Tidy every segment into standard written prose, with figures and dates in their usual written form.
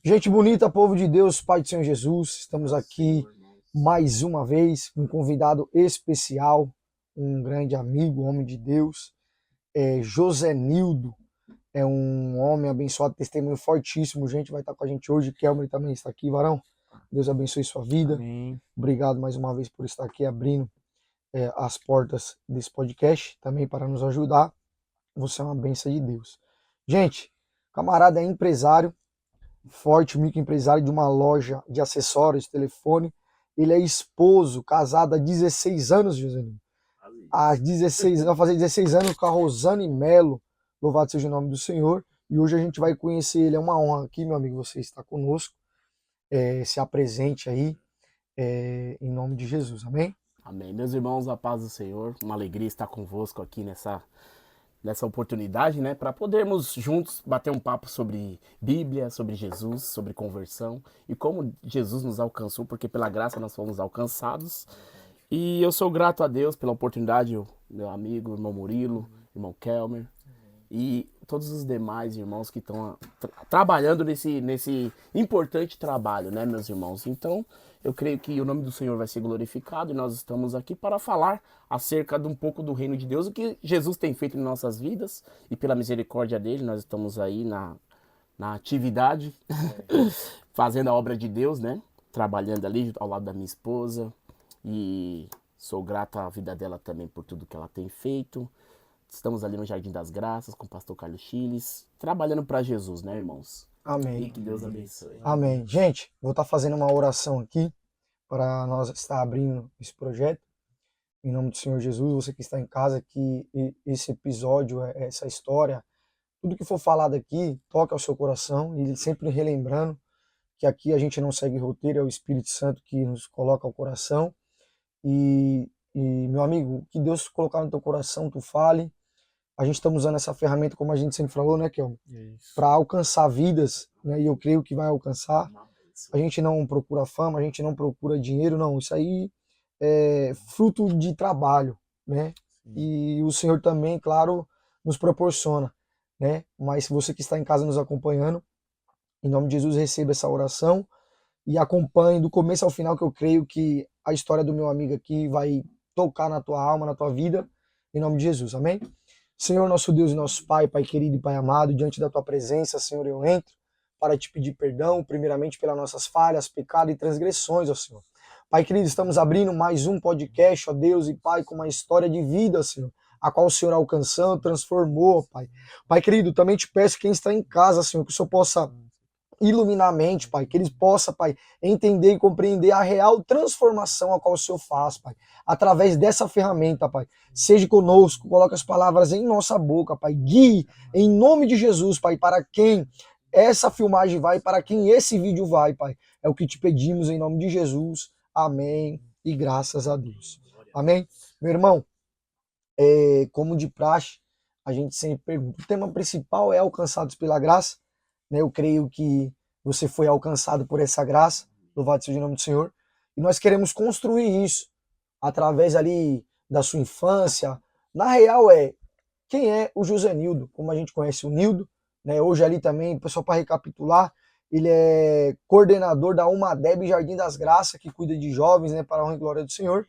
Gente bonita, povo de Deus, Pai do Senhor Jesus, estamos aqui mais uma vez com um convidado especial, um grande amigo, homem de Deus, José Nildo, é um homem abençoado, testemunho fortíssimo, gente, vai estar com a gente hoje, Kelmer também está aqui, varão, Deus abençoe sua vida, Amém. obrigado mais uma vez por estar aqui abrindo as portas desse podcast, também para nos ajudar, você é uma bênção de Deus. Gente, camarada é empresário, forte microempresário de uma loja de acessórios, telefone. Ele é esposo, casado há 16 anos, Joselino. Há 16, vai fazer 16 anos com a Rosane Melo. Louvado seja o nome do Senhor. E hoje a gente vai conhecer ele. É uma honra aqui, meu amigo, você está conosco. Se apresente aí, em nome de Jesus. Amém? Amém. Meus irmãos, a paz do Senhor. Uma alegria estar convosco aqui nessa oportunidade, né? Para podermos juntos bater um papo sobre Bíblia, sobre Jesus, sobre conversão e como Jesus nos alcançou, porque pela graça nós fomos alcançados. E eu sou grato a Deus pela oportunidade, meu amigo, irmão Murilo, irmão Kelmer e todos os demais irmãos que estão trabalhando nesse importante trabalho, né, meus irmãos? Então, eu creio que o nome do Senhor vai ser glorificado e nós estamos aqui para falar acerca de um pouco do reino de Deus, o que Jesus tem feito em nossas vidas e pela misericórdia dele, nós estamos aí na atividade, fazendo a obra de Deus, né? Trabalhando ali ao lado da minha esposa e sou grato à vida dela também por tudo que ela tem feito. Estamos ali no Jardim das Graças com o pastor Carlos Chiles, trabalhando para Jesus, né, irmãos? E Amém. que Deus abençoe. Amém. Gente, vou estar fazendo uma oração aqui para nós estar abrindo esse projeto. Em nome do Senhor Jesus, você que está em casa, que esse episódio, essa história, tudo que for falado aqui, toca ao seu coração e sempre relembrando que aqui a gente não segue roteiro, é o Espírito Santo que nos coloca ao coração. Meu amigo, o que Deus colocar no teu coração, tu fale. A gente está usando essa ferramenta, como a gente sempre falou, né, Kelmo? Para alcançar vidas, né? E eu creio que vai alcançar. A gente não procura fama, a gente não procura dinheiro, não. Isso aí é fruto de trabalho, né? E o Senhor também, claro, nos proporciona, né? Mas você que está em casa nos acompanhando, em nome de Jesus, receba essa oração e acompanhe do começo ao final, que eu creio que a história do meu amigo aqui vai tocar na tua alma, na tua vida, em nome de Jesus, amém? Senhor, nosso Deus e nosso Pai, Pai querido e Pai amado, diante da tua presença, Senhor, eu entro para te pedir perdão, primeiramente pelas nossas falhas, pecado e transgressões, ó Senhor. Pai querido, estamos abrindo mais um podcast, ó Deus e Pai, com uma história de vida, Senhor, a qual o Senhor alcançou, transformou, Pai. Pai querido, também te peço quem está em casa, Senhor, que o Senhor possa iluminar a mente, Pai, que eles possam, Pai, entender e compreender a real transformação a qual o Senhor faz, Pai, através dessa ferramenta, Pai. Seja conosco, coloque as palavras em nossa boca, Pai, guie em nome de Jesus, Pai, para quem essa filmagem vai, para quem esse vídeo vai, Pai. É o que te pedimos em nome de Jesus. Amém e graças a Deus. Amém? Meu irmão, como de praxe, a gente sempre pergunta. O tema principal é alcançados pela graça, né? Eu creio que você foi alcançado por essa graça, louvado seja o nome do Senhor, e nós queremos construir isso através ali da sua infância. Na real quem é o José Nildo, como a gente conhece o Nildo, né? Hoje ali também, pessoal, para recapitular, ele é coordenador da Umadeb Jardim das Graças, que cuida de jovens, né, para a honra e glória do Senhor,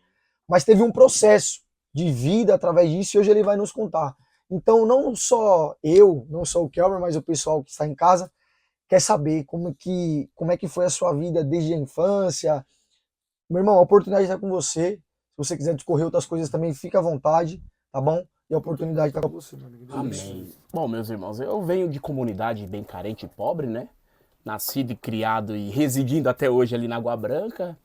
mas teve um processo de vida através disso e hoje ele vai nos contar. Então, não só eu, não só o Kelmer, mas o pessoal que está em casa, quer saber como é que foi a sua vida desde a infância. Meu irmão, a oportunidade está com você. Se você quiser discorrer outras coisas também, fica à vontade, tá bom? E a oportunidade está com você, meu amigo. Deus abençoe. Amém. Bom, meus irmãos, eu venho de comunidade bem carente e pobre, né? Nascido e criado e residindo até hoje ali na Água Branca.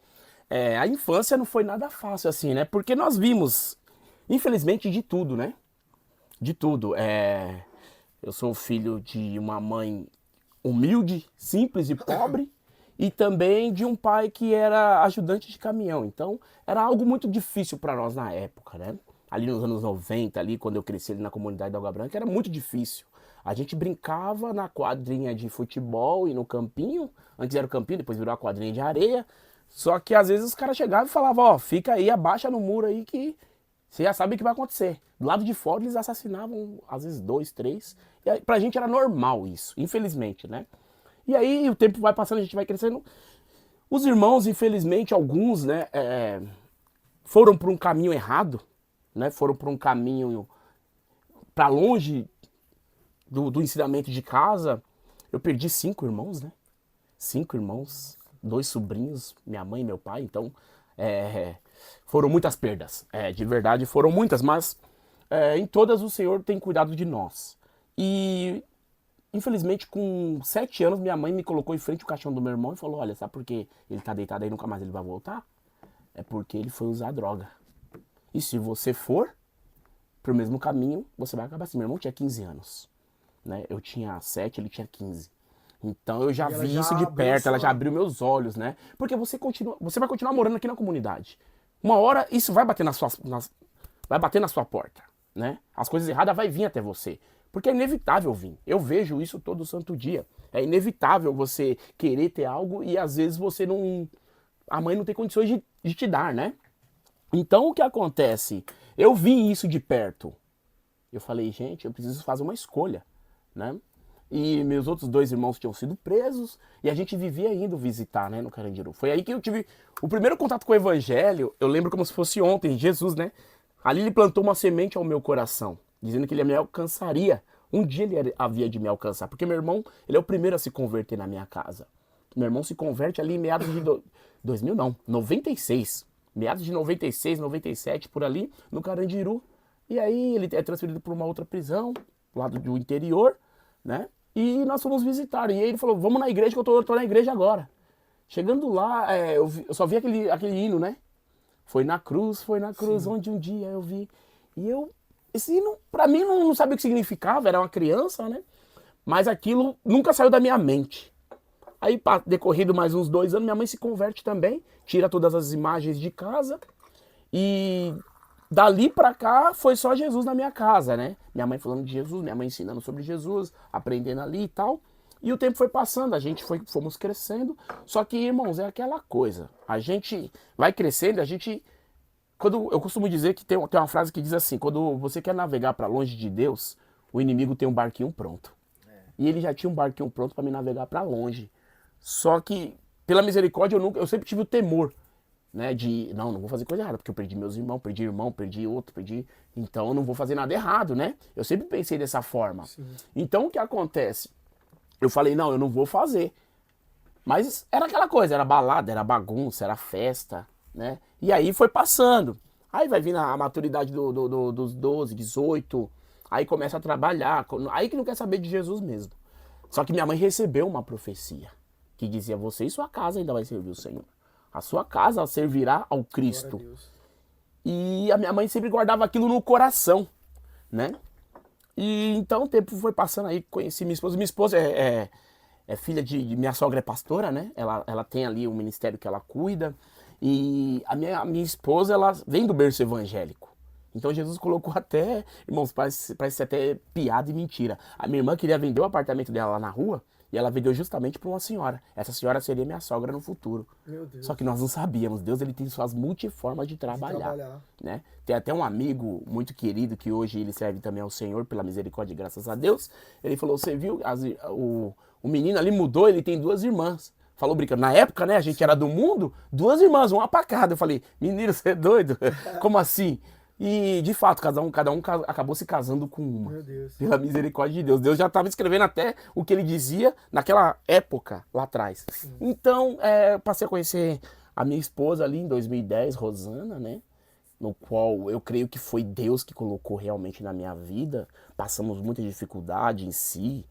A infância não foi nada fácil assim, né? Porque nós vimos, infelizmente, de tudo, né? De tudo. Eu sou filho de uma mãe humilde, simples e pobre, e também de um pai que era ajudante de caminhão. Então, era algo muito difícil para nós na época, né? Ali nos anos 90, ali, quando eu cresci ali na comunidade da Água Branca, era muito difícil. A gente brincava na quadrinha de futebol e no campinho. Antes era o campinho, depois virou a quadrinha de areia. Só que às vezes os caras chegavam e falavam, ó, fica aí, abaixa no muro aí que você já sabe o que vai acontecer. Do lado de fora eles assassinavam, às vezes, dois, três. E aí, pra gente era normal isso, infelizmente, né? E aí o tempo vai passando, a gente vai crescendo. Os irmãos, infelizmente, alguns, né, foram por um caminho errado, né? Foram por um caminho para longe do ensinamento de casa. Eu perdi 5 irmãos, né? 5 irmãos, 2 sobrinhos, minha mãe e meu pai. Então, foram muitas perdas. De verdade, foram muitas, mas em todas o Senhor tem cuidado de nós. E, infelizmente, com 7 anos, minha mãe me colocou em frente ao caixão do meu irmão e falou: olha, sabe por que ele tá deitado aí e nunca mais ele vai voltar? É porque ele foi usar droga. E se você for pro mesmo caminho, você vai acabar assim. Meu irmão tinha 15 anos, né? Eu tinha 7, ele tinha 15. Então eu já vi isso de perto, ela já abriu meus olhos, né? Porque você vai continuar morando aqui na comunidade. Uma hora isso vai bater vai bater na sua porta, né? As coisas erradas vai vir até você. Porque é inevitável vir. Eu vejo isso todo santo dia. É inevitável você querer ter algo e às vezes você não... A mãe não tem condições de te dar, né? Então o que acontece? Eu vi isso de perto. Eu falei, gente, eu preciso fazer uma escolha, né? E meus outros 2 irmãos tinham sido presos e a gente vivia indo visitar, né, no Carandiru. Foi aí que eu tive o primeiro contato com o evangelho. Eu lembro como se fosse ontem, Jesus, né? Ali ele plantou uma semente ao meu coração, dizendo que ele me alcançaria. Um dia ele havia de me alcançar, porque meu irmão, ele é o primeiro a se converter na minha casa. Meu irmão se converte ali em meados de 2000 não, 96. Meados de 96, 97, por ali, no Carandiru. E aí ele é transferido para uma outra prisão, lado do interior, né? E nós fomos visitar. E aí ele falou, vamos na igreja, que eu tô na igreja agora. Chegando lá, eu só vi aquele hino, né? Foi na cruz, sim, onde um dia eu vi. E esse hino, pra mim, não sabia o que significava, era uma criança, né? Mas aquilo nunca saiu da minha mente. Aí, decorrido mais uns 2 anos, minha mãe se converte também, tira todas as imagens de casa. E dali pra cá foi só Jesus na minha casa, né? Minha mãe falando de Jesus, minha mãe ensinando sobre Jesus, aprendendo ali e tal. E o tempo foi passando, fomos crescendo. Só que, irmãos, é aquela coisa. A gente vai crescendo, eu costumo dizer que tem uma frase que diz assim: quando você quer navegar para longe de Deus, o inimigo tem um barquinho pronto. E ele já tinha um barquinho pronto para me navegar para longe. Só que, pela misericórdia, eu sempre tive o temor, né, não vou fazer coisa errada, porque eu perdi meus irmãos, perdi outro, então eu não vou fazer nada errado, né? Eu sempre pensei dessa forma. Sim. Então o que acontece? Eu falei, não, eu não vou fazer. Mas era aquela coisa, era balada, era bagunça, era festa, né? E aí foi passando. Aí vai vir a maturidade dos 12, 18, aí começa a trabalhar, aí que não quer saber de Jesus mesmo. Só que minha mãe recebeu uma profecia que dizia, você e sua casa ainda vai servir o Senhor. A sua casa servirá ao Cristo. E a minha mãe sempre guardava aquilo no coração, né? E então o tempo foi passando aí, conheci minha esposa. Minha esposa é filha de... Minha sogra é pastora, né? Ela tem ali um ministério que ela cuida. E a minha esposa, ela vem do berço evangélico. Então Jesus colocou até... Irmãos, parece até piada e mentira. A minha irmã queria vender o apartamento dela lá na rua. E ela vendeu justamente para uma senhora. Essa senhora seria minha sogra no futuro. Meu Deus. Só que nós não sabíamos. Deus, ele tem suas multiformas de trabalhar. Né? Tem até um amigo muito querido que hoje ele serve também ao Senhor pela misericórdia e graças a Deus. Ele falou, você viu, o menino ali mudou, ele tem 2 irmãs. Falou brincando. Na época, né, a gente era do mundo, 2 irmãs, uma pra cada. Eu falei, menino, você é doido? Como assim? E, de fato, cada um acabou se casando com uma. Meu Deus. Pela misericórdia de Deus. Deus já estava escrevendo até o que ele dizia naquela época, lá atrás. Sim. Então, passei a conhecer a minha esposa ali em 2010, Rosana, né? No qual eu creio que foi Deus que colocou realmente na minha vida. Passamos muita dificuldade em si.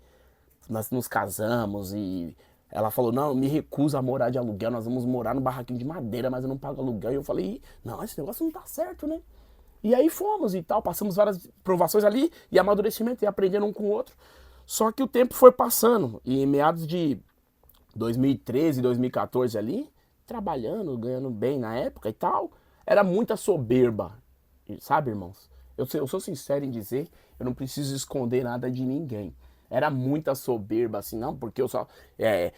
Nós nos casamos e ela falou, não, eu me recuso a morar de aluguel. Nós vamos morar no barraquinho de madeira, mas eu não pago aluguel. E eu falei, não, esse negócio não tá certo, né? E aí fomos e tal, passamos várias provações ali e amadurecimento e aprendendo um com o outro. Só que o tempo foi passando e em meados de 2013, 2014 ali, trabalhando, ganhando bem na época e tal, era muita soberba, sabe, irmãos? Eu sou sincero em dizer, eu não preciso esconder nada de ninguém. Era muita soberba, assim, não, porque eu só...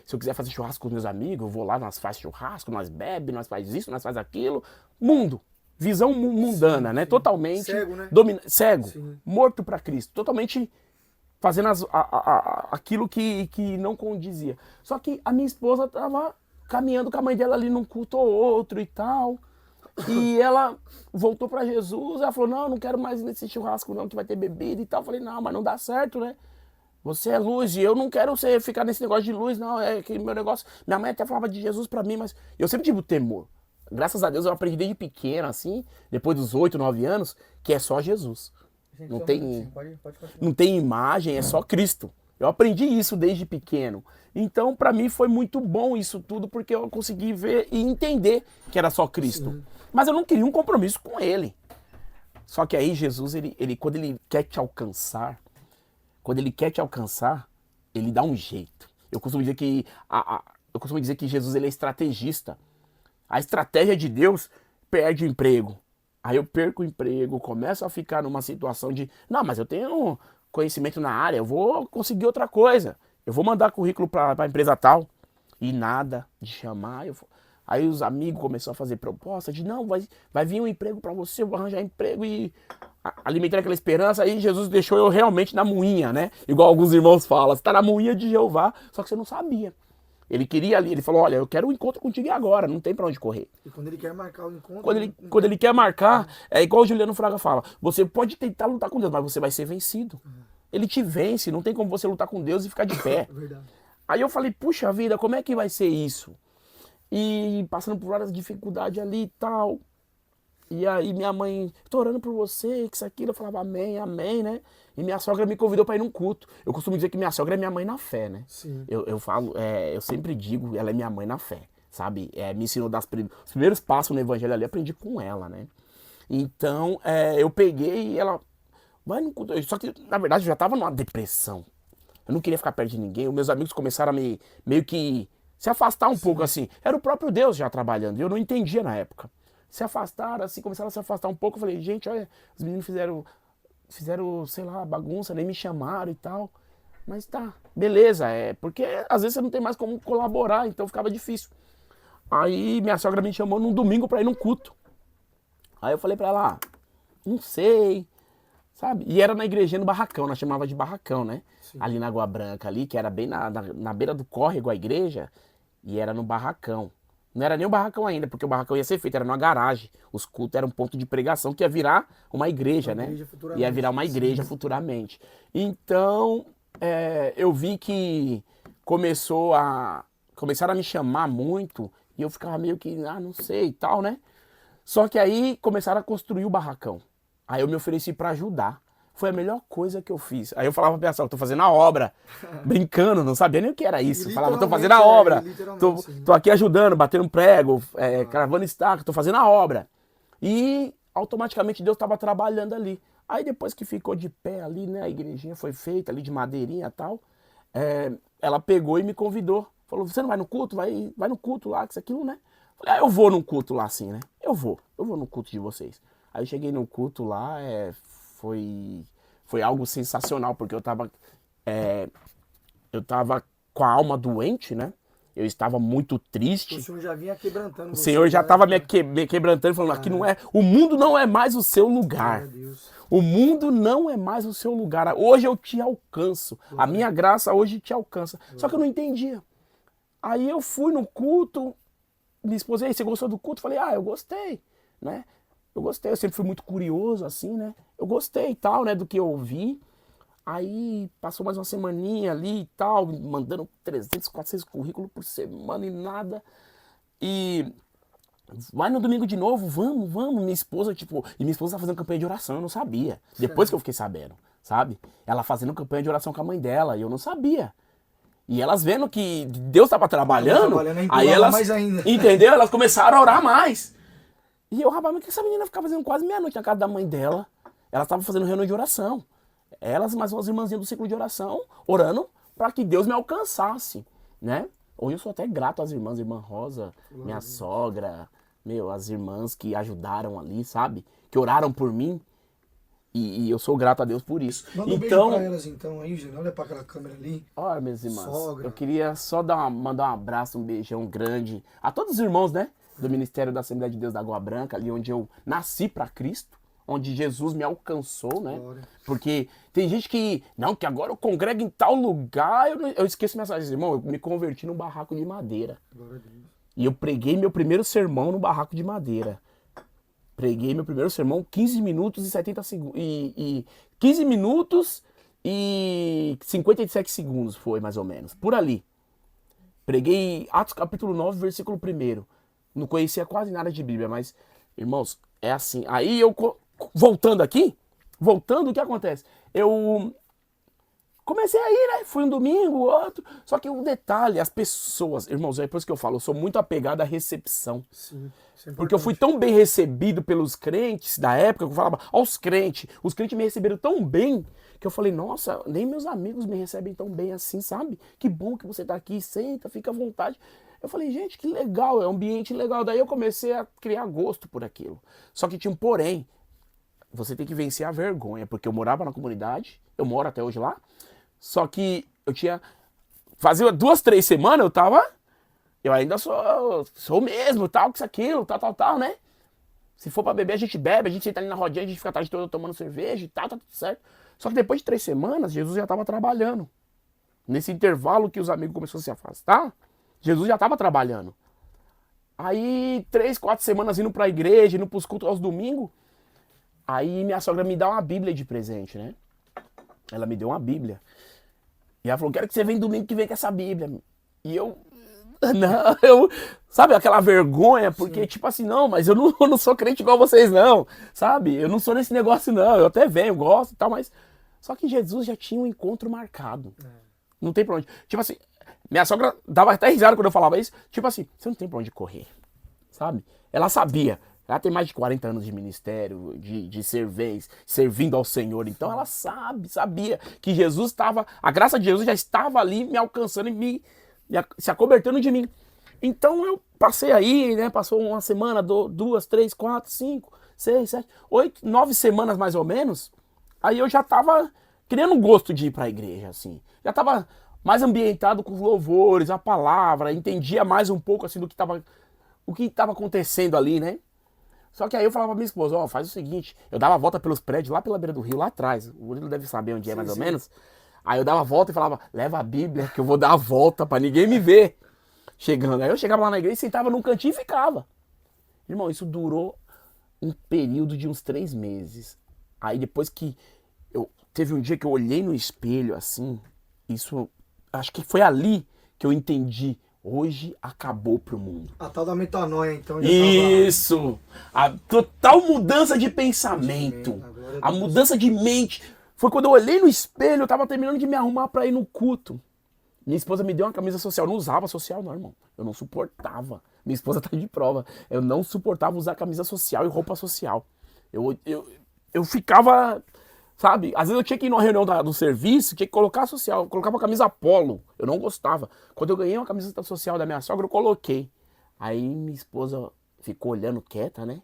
se eu quiser fazer churrasco com meus amigos, eu vou lá, nós faz churrasco, nós bebe, nós faz isso, nós faz aquilo. Mundo. Visão mundana, sim, né? Sim. Totalmente... Cego, né? Cego. Sim. Morto para Cristo. Totalmente fazendo aquilo que não condizia. Só que a minha esposa tava caminhando com a mãe dela ali num culto ou outro e tal. E ela voltou pra Jesus, ela falou, não, eu não quero mais nesse churrasco não, que vai ter bebida e tal. Eu falei, não, mas não dá certo, né? Você é luz e eu não quero você ficar nesse negócio de luz, não. É que meu negócio... Minha mãe até falava de Jesus pra mim, mas eu sempre tive o temor. Graças a Deus eu aprendi desde pequeno, assim, depois dos 8, 9 anos, que é só Jesus. Gente, Não só um tem, minutinho, pode continuar. não tem imagem, é só Cristo. Eu aprendi isso desde pequeno. Então, pra mim foi muito bom isso tudo, porque eu consegui ver e entender que era só Cristo. Sim. Mas eu não queria um compromisso com ele. Só que aí Jesus, quando ele quer te alcançar, ele dá um jeito. Eu costumo dizer que Jesus ele é estrategista. A estratégia de Deus perde o emprego. Aí eu perco o emprego, começo a ficar numa situação de, não, mas eu tenho conhecimento na área, eu vou conseguir outra coisa. Eu vou mandar currículo para a empresa tal. E nada de chamar. Aí os amigos começaram a fazer proposta de, não, vai vir um emprego para você, eu vou arranjar emprego e alimentando aquela esperança. Aí Jesus deixou eu realmente na moinha, né? Igual alguns irmãos falam, você tá na moinha de Jeová, só que você não sabia. Ele queria ali, ele falou, olha, eu quero um encontro contigo agora, não tem pra onde correr. E quando ele quer marcar o encontro... Quando ele quer marcar, é igual o Juliano Fraga fala, você pode tentar lutar com Deus, mas você vai ser vencido. Ele te vence, não tem como você lutar com Deus e ficar de pé. Verdade. Aí eu falei, puxa vida, como é que vai ser isso? E passando por várias dificuldades ali e tal. E aí minha mãe, tô orando por você, que isso aqui, eu falava amém, amém, né? E minha sogra me convidou para ir num culto. Eu costumo dizer que minha sogra é minha mãe na fé, né? Sim. Eu falo, eu sempre digo, ela é minha mãe na fé, sabe? Me ensinou os primeiros passos no evangelho ali, aprendi com ela, né? Então, eu peguei e ela, vai no culto. Só que, na verdade, eu já tava numa depressão. Eu não queria ficar perto de ninguém. Os meus amigos começaram a meio que se afastar um pouco, assim. Era o próprio Deus já trabalhando. E eu não entendia na época. Se afastaram, assim, começaram a se afastar um pouco. Eu falei, gente, olha, os meninos fizeram, sei lá, bagunça, nem me chamaram e tal. Mas tá, beleza, porque às vezes você não tem mais como colaborar, então ficava difícil. Aí minha sogra me chamou num domingo pra ir num culto. Aí eu falei pra ela, não sei, sabe? E era na igrejinha no Barracão, nós chamava de Barracão, né? Sim. Ali na Água Branca ali, que era bem na beira do córrego a igreja, e era no Barracão. Não era nem o barracão ainda, porque o barracão ia ser feito, era numa garagem. Os cultos eram um ponto de pregação que ia virar uma igreja, né? Ia virar uma igreja futuramente. Então, eu vi que começaram a me chamar muito, e eu ficava meio que, não sei e tal, né? Só que aí começaram a construir o barracão. Aí eu me ofereci pra ajudar. Foi a melhor coisa que eu fiz. Aí eu falava pra pessoal, tô fazendo a obra. Brincando, não sabia nem o que era isso. Eu falava, tô fazendo a obra. Tô aqui ajudando, batendo prego, cravando estaca, tô fazendo a obra. E automaticamente Deus tava trabalhando ali. Aí depois que ficou de pé ali, né, a igrejinha foi feita ali de madeirinha e tal, ela pegou e me convidou. Falou, você não vai no culto? Vai no culto lá, que isso aquilo, né? Falei, eu vou num culto lá assim, né? Eu vou no culto de vocês. Aí eu cheguei no culto lá, foi algo sensacional, porque eu tava com a alma doente, né? Eu estava muito triste. O Senhor já vinha quebrantando. O Senhor já estava me quebrantando, falando, aqui não é, o mundo não é mais o seu lugar. O mundo não é mais o seu lugar. Hoje eu te alcanço. A minha graça hoje te alcança. Só que eu não entendia. Aí eu fui no culto, minha esposa, você gostou do culto? Falei, eu gostei, né? Eu gostei, eu sempre fui muito curioso, assim, né? Eu gostei e tal, né, do que eu ouvi. Aí passou mais uma semaninha ali e tal, mandando 300, 400 currículos por semana e nada. E vai no domingo de novo, vamos. Minha esposa, e minha esposa tá fazendo campanha de oração, eu não sabia. Depois que eu fiquei sabendo, sabe? Ela fazendo campanha de oração com a mãe dela, e eu não sabia. E elas vendo que Deus tava trabalhando, aí elas, mais ainda. Entendeu? Elas começaram a orar mais. E eu, rapaz, mas que essa menina ficava fazendo quase meia-noite na casa da mãe dela? Ela estava fazendo reunião de oração. Elas, mais umas irmãzinhas do ciclo de oração, orando para que Deus me alcançasse, né? Hoje eu sou até grato às irmãs, irmã Rosa, minha sogra, as irmãs que ajudaram ali, sabe? Que oraram por mim. E eu sou grato a Deus por isso. Manda um beijo pra elas então aí, Gino. Olha pra aquela câmera ali. Olha, minhas irmãs, sogra. Eu queria só mandar um abraço, um beijão grande a todos os irmãos, né? Do Ministério da Assembleia de Deus da Água Branca, ali onde eu nasci para Cristo, onde Jesus me alcançou, né? Glória. Porque tem gente que, não, que agora eu congrego em tal lugar, eu esqueço mensagens. Irmão, eu me converti num barraco de madeira. Glória a Deus. E eu preguei meu primeiro sermão no barraco de madeira. Preguei meu primeiro sermão 15 minutos e 70 segundos. 15 minutos e 57 segundos foi, mais ou menos. Por ali. Preguei Atos capítulo 9, versículo 1. Não conhecia quase nada de Bíblia, mas, irmãos, é assim. Aí eu, voltando, o que acontece? Eu comecei a ir, né? Fui um domingo, outro. Só que um detalhe, as pessoas, irmãos, é por isso que eu falo, eu sou muito apegado à recepção. Sim, isso é Porque eu fui importante. tão bem recebido pelos crentes da época, que eu falava, ó, os crentes me receberam tão bem, que eu falei, nossa, nem meus amigos me recebem tão bem assim, sabe? Que bom que você tá aqui, senta, fica à vontade. Eu falei, gente, que legal, é um ambiente legal. Daí eu comecei a criar gosto por aquilo. Só que tinha um porém, você tem que vencer a vergonha, porque eu morava na comunidade, eu moro até hoje lá, só que eu tinha, fazia 2, 3 semanas eu ainda sou o mesmo, tal, que isso, aquilo, tal, né? Se for pra beber, a gente bebe, a gente senta ali na rodinha, a gente fica a tarde toda tomando cerveja e tal, tá tudo certo. Só que depois de 3 semanas, Jesus já tava trabalhando. Nesse intervalo que os amigos começaram a se afastar, Jesus já tava trabalhando. Aí, 3, 4 semanas indo pra igreja, indo pros cultos aos domingos, aí minha sogra me dá uma Bíblia de presente, né? Ela me deu uma Bíblia. E ela falou, quero que você venha domingo que vem com essa Bíblia. E eu... Não, sabe aquela vergonha, porque tipo assim, não, mas eu não sou crente igual vocês não, sabe? Eu não sou nesse negócio não, eu até venho, gosto e tal, mas... Só que Jesus já tinha um encontro marcado. Não tem pra onde. Tipo assim, minha sogra dava até risada quando eu falava isso, tipo assim, você não tem pra onde correr, sabe? Ela sabia, ela tem mais de 40 anos de ministério, de servindo ao Senhor, então ela sabia que Jesus estava, a graça de Jesus já estava ali me alcançando e se acobertando de mim. Então eu passei aí, né? Passou uma semana, 2, 3, 4, 5, 6, 7, 8, 9 semanas mais ou menos. Aí eu já tava criando gosto de ir pra igreja, assim. Já tava mais ambientado com os louvores, a palavra, entendia mais um pouco assim o que tava acontecendo ali, né? Só que aí eu falava pra minha esposa, ó, faz o seguinte, eu dava a volta pelos prédios lá pela beira do rio, lá atrás. O Murilo deve saber onde é mais ou menos. Aí eu dava a volta e falava, leva a Bíblia que eu vou dar a volta pra ninguém me ver. Chegando. Aí eu chegava lá na igreja, sentava num cantinho e ficava. Irmão, isso durou um período de uns 3 meses. Aí depois que teve um dia que eu olhei no espelho assim, acho que foi ali que eu entendi. Hoje acabou pro mundo. A tal da metanoia, então, já Isso! A total mudança de pensamento. A mudança de mente. Foi quando eu olhei no espelho, eu tava terminando de me arrumar pra ir no culto. Minha esposa me deu uma camisa social. Eu não usava social, não, irmão. Eu não suportava. Minha esposa tá de prova. Eu não suportava usar camisa social e roupa social. Eu ficava, sabe? Às vezes eu tinha que ir numa reunião do serviço, tinha que colocar social. Eu colocava uma camisa polo. Eu não gostava. Quando eu ganhei uma camisa social da minha sogra, eu coloquei. Aí minha esposa ficou olhando quieta, né?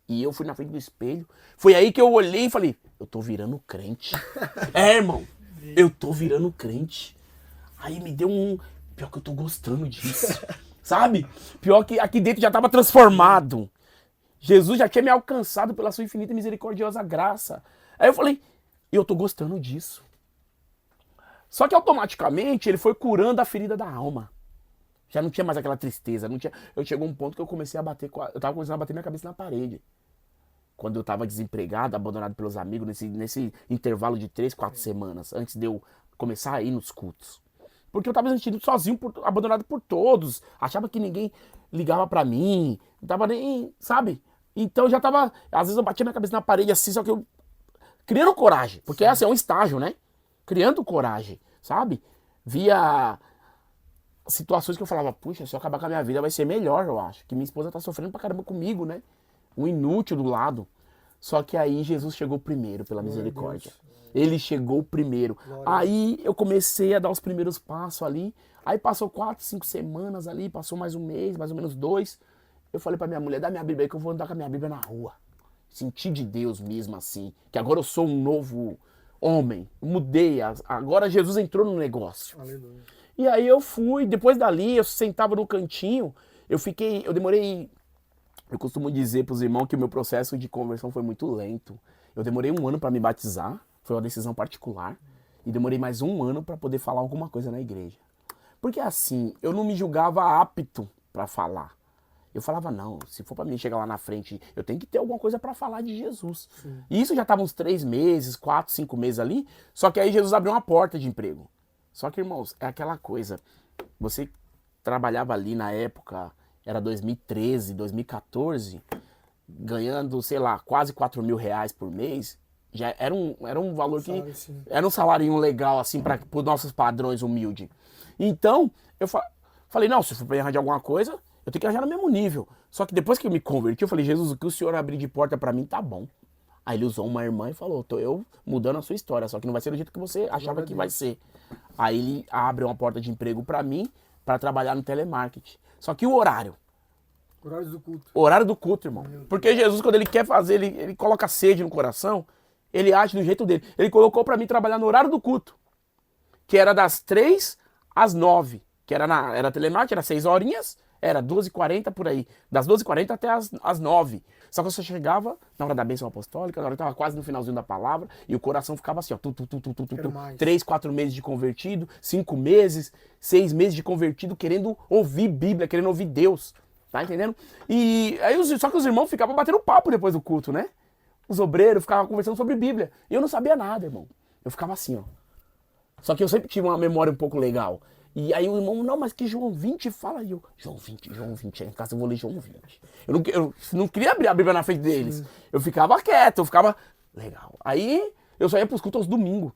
E eu fui na frente do espelho. Foi aí que eu olhei e falei, eu tô virando crente. Irmão, eu tô virando crente. Aí me deu pior que eu tô gostando disso, sabe? Pior que aqui dentro já tava transformado. Jesus já tinha me alcançado pela sua infinita e misericordiosa graça. Aí eu falei, eu tô gostando disso. Só que automaticamente ele foi curando a ferida da alma. Já não tinha mais aquela tristeza, não tinha... Eu chegou um ponto que eu comecei a bater, eu tava começando a bater minha cabeça na parede. Quando eu tava desempregado, abandonado pelos amigos, nesse intervalo de 3, 4 semanas, antes de eu começar a ir nos cultos. Porque eu tava me sentindo sozinho, abandonado por todos. Achava que ninguém ligava pra mim. Não tava nem, sabe? Então eu já tava... Às vezes eu batia minha cabeça na parede assim, só que eu... Criando coragem. Porque assim, é um estágio, né? Criando coragem, sabe? Via situações que eu falava, puxa, se eu acabar com a minha vida vai ser melhor, eu acho. Que minha esposa tá sofrendo pra caramba comigo, né? Um inútil do lado. Só que aí Jesus chegou primeiro, pela misericórdia. Ele chegou primeiro. Aí eu comecei a dar os primeiros passos ali. Aí passou 4, 5 semanas ali, passou mais um mês, mais ou menos 2. Eu falei pra minha mulher, dá minha Bíblia aí que eu vou andar com a minha Bíblia na rua. Senti de Deus mesmo assim, que agora eu sou um novo homem. Mudei, agora Jesus entrou no negócio. Aleluia. E aí eu fui, depois dali eu sentava no cantinho, eu demorei... Eu costumo dizer pros irmãos que o meu processo de conversão foi muito lento. Eu demorei um ano para me batizar, foi uma decisão particular, e demorei mais um ano para poder falar alguma coisa na igreja. Porque assim, eu não me julgava apto para falar. Eu falava, não, se for para mim chegar lá na frente, eu tenho que ter alguma coisa para falar de Jesus. Sim. E isso já estava uns 3 meses, 4, 5 meses ali, só que aí Jesus abriu uma porta de emprego. Só que, irmãos, é aquela coisa, você trabalhava ali na época, era 2013, 2014, ganhando, sei lá, quase 4 mil reais por mês, já era um valor que... Sim. Era um salário legal, assim, para os nossos padrões humildes. Então, eu falei, não, se for para arranjar alguma coisa, eu tenho que arranjar no mesmo nível. Só que depois que eu me converti, eu falei, Jesus, o que o Senhor abrir de porta para mim tá bom. Aí ele usou uma irmã e falou, tô eu mudando a sua história, só que não vai ser do jeito que você achava que vai ser. Aí ele abre uma porta de emprego para mim, para trabalhar no telemarketing. Só que o horário. Horário do culto. Horário do culto, irmão. Porque Jesus, quando ele quer fazer, ele coloca sede no coração, ele age do jeito dele. Ele colocou para mim trabalhar no horário do culto, que era das 3 às 9, que era telemarketing, era 6 horinhas, era 12h40 por aí, das 12h40 até as 9. Só que você chegava na hora da bênção apostólica, na hora que estava quase no finalzinho da palavra, e o coração ficava assim, ó, 3, 4 meses de convertido, 5 meses, 6 meses de convertido, querendo ouvir Bíblia, querendo ouvir Deus, tá entendendo? E aí, só que os irmãos ficavam batendo papo depois do culto, né? Os obreiros ficavam conversando sobre Bíblia, e eu não sabia nada, irmão. Eu ficava assim, ó. Só que eu sempre tive uma memória um pouco legal. E aí o irmão, não, mas que João 20 fala. E eu, João 20, em casa eu vou ler João 20. Eu não queria abrir a Bíblia na frente deles. Sim. Eu ficava quieto, eu ficava, legal. Aí eu só ia pros cultos aos domingos.